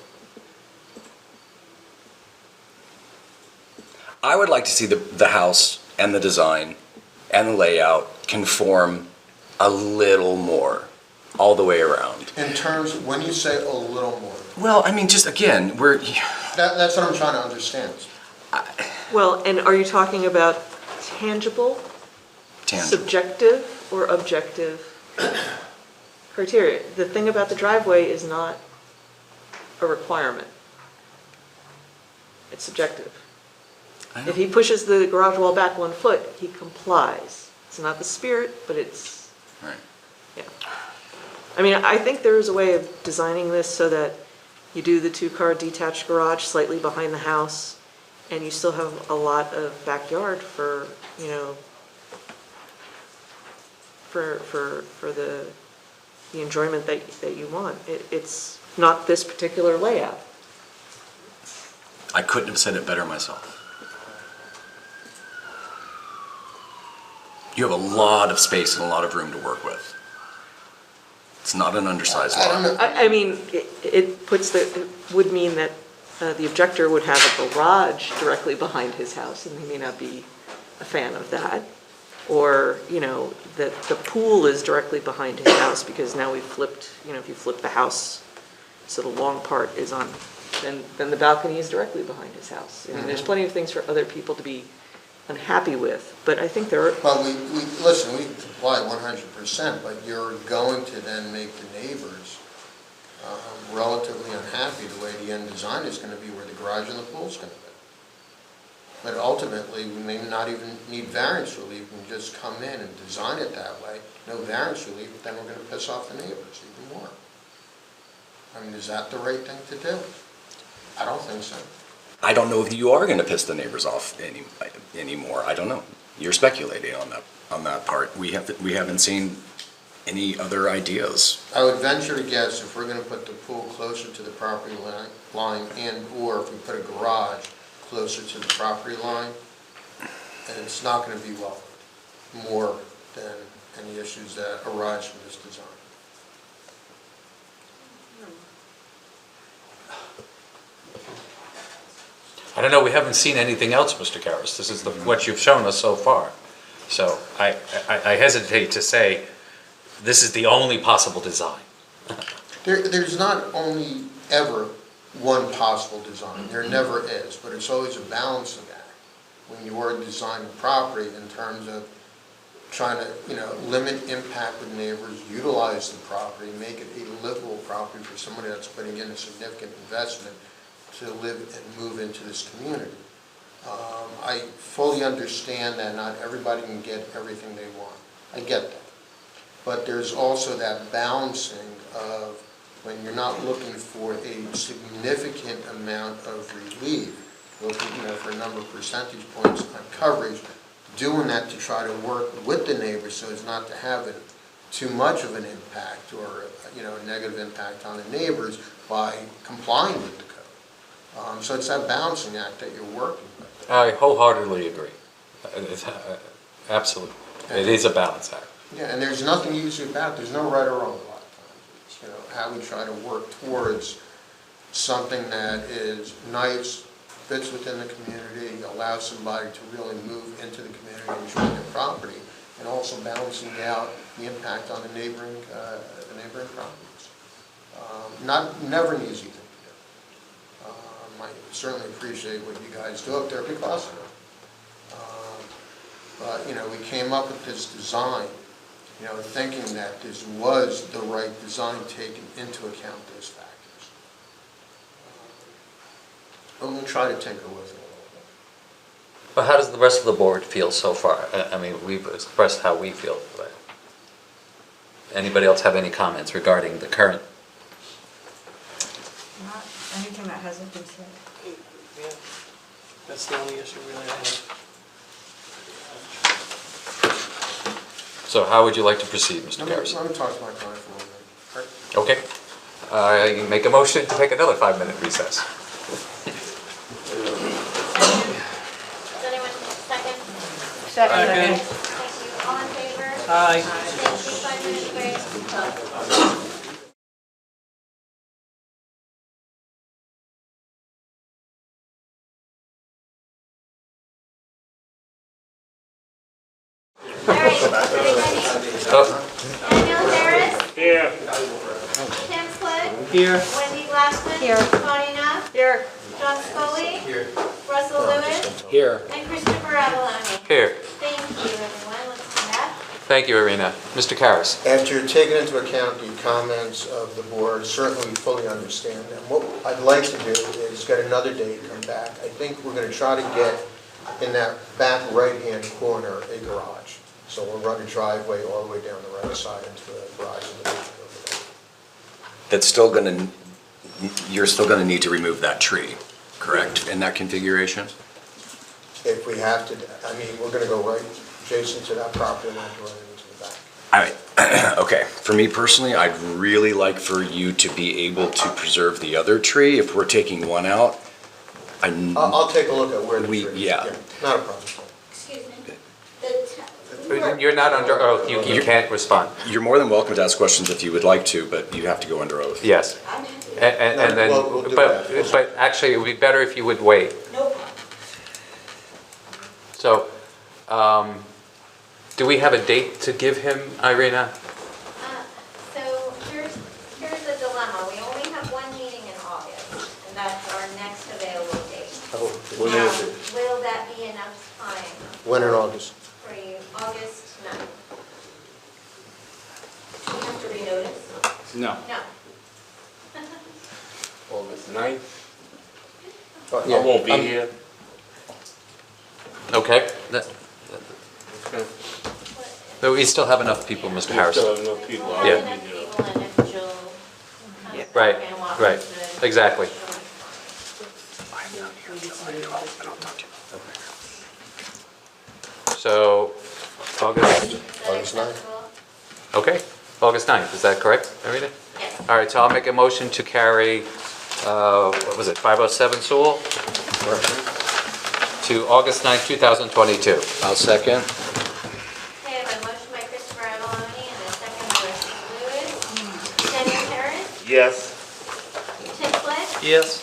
I would like to see the house and the design and the layout conform a little more all the way around. In terms, when you say a little more. Well, I mean, just again, That's what I'm trying to understand. Well, and are you talking about tangible, subjective, or objective criteria? The thing about the driveway is not a requirement. It's subjective. If he pushes the garage wall back 1 foot, he complies. It's not the spirit, but it's... Right. Yeah. I mean, I think there is a way of designing this so that you do the 2-car detached garage slightly behind the house, and you still have a lot of backyard for, for the enjoyment that you want. It's not this particular layout. I couldn't have said it better myself. You have a lot of space and a lot of room to work with. It's not an undersized lot. I mean, it would mean that the objector would have a garage directly behind his house, and he may not be a fan of that. Or, that the pool is directly behind his house, because now we've flipped, if you flip the house, so the long part is on, then the balcony is directly behind his house. I mean, there's plenty of things for other people to be unhappy with, but I think there are... Well, we comply 100%, but you're going to then make the neighbors relatively unhappy the way the end design is going to be, where the garage and the pool is going to be. But ultimately, we may not even need variance relief. We can just come in and design it that way, no variance relief, but then we're going to piss off the neighbors even more. I mean, is that the right thing to do? I don't think so. I don't know if you are going to piss the neighbors off anymore. I don't know. You're speculating on that part. We haven't seen any other ideas. I would venture to guess if we're going to put the pool closer to the property line or if we put a garage closer to the property line, and it's not going to be welcomed more than any issues that arise from this design. I don't know, we haven't seen anything else, Mr. Karras. This is what you've shown us so far. So I hesitate to say this is the only possible design. There's not only ever one possible design. There never is, but it's always a balancing act when you are designing property in terms of trying to, limit impact with neighbors, utilize the property, make it a livable property for somebody that's putting in a significant investment to live and move into this community. I fully understand that not everybody can get everything they want. I get that. But there's also that balancing of when you're not looking for a significant amount of relief, looking for a number of percentage points on coverage, doing that to try to work with the neighbors so as not to have too much of an impact or a negative impact on the neighbors by complying with the code. So it's that balancing act that you're working with. I wholeheartedly agree. Absolutely. It is a balance act. Yeah, and there's nothing easy about it. There's no right or wrong a lot of times. It's, how we try to work towards something that is nice, fits within the community, allows somebody to really move into the community and enjoy their property, and also balancing out the impact on the neighboring properties. Never an easy thing to do. I certainly appreciate what you guys do up there because of it. But, we came up with this design, thinking that this was the right design taking into account those factors. But we'll try to tinker with it a little bit. But how does the rest of the board feel so far? I mean, we've expressed how we feel, but anybody else have any comments regarding the current? Not anything that hasn't been said. Yeah, that's the only issue really I have. So how would you like to proceed, Mr. Garrison? Let me talk to my client for a minute. Okay. You make a motion to take another 5-minute recess. Does anyone second? Second. Thank you. All in favor? Aye. Thank you. 5 minutes break. All right, everybody. Daniel Harris. Here. Tim Flood. Here. Wendy Glassman. Here. Tony Knopf. Here. John Scully. Here. Russell Lewis. Here. And Christopher Avalone. Here. Thank you, everyone. Let's do that. Thank you, Irina. Mr. Karas. After taking into account the comments of the board, certainly we fully understand them. What I'd like to do is get another date, come back. I think we're going to try to get in that back right-hand corner a garage. So we'll run a driveway all the way down the right side into the garage in the picture over there. That's still gonna, you're still gonna need to remove that tree, correct, in that configuration? If we have to, we're going to go right adjacent to that property and then run it into the back. All right, okay. For me personally, I'd really like for you to be able to preserve the other tree. If we're taking one out, I'll take a look at where the tree is. yeah. Not a problem. Excuse me. You're not under oath. You can't respond. You're more than welcome to ask questions if you would like to, but you have to go under oath. Yes. And then, We'll do that. but actually, it would be better if you would wait. No problem. So, do we have a date to give him, Irina? So here's the dilemma. We only have one meeting in August, and that's our next available date. Oh, when is it? Will that be enough time When in August? for you? August 9th. Do you have to renotice? No. No. August 9th. Yeah. I won't be here. Okay. Okay. So we still have enough people, Mr. Harris. Still have enough people. I Yeah. won't be here. And if Jill comes back Right, and wants right, to- exactly. So, August, August 9th? okay, August 9th, is that correct, Irina? Yes. All right, so I'll make a motion to carry, what was it, 507 Sewell to August 9th, 2022. I'll second. Okay, I have a motion by Christopher Avalone and a second by Russell Lewis. Daniel Harris? Yes. Tim Flood? Yes.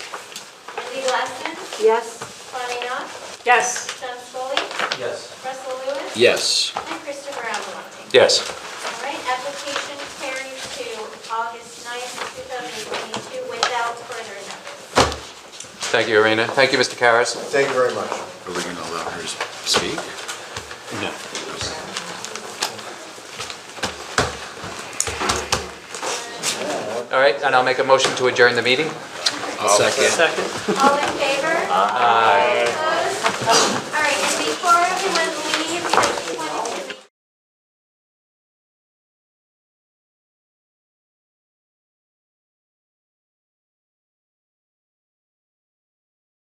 Wendy Glassman? Yes. Bonnie Knopf? Yes. John Scully? Yes. Russell Lewis? Yes. And Christopher Avalone. Yes. All right, application carried to August 9th, 2022 without further notice. Thank you, Irina. Thank you, Mr. Karas. Thank you very much. Are we gonna allow her to speak? No. All right, and I'll make a motion to adjourn the meeting. I'll second. Second. All in favor? Aye. Opposed? All right, and before everyone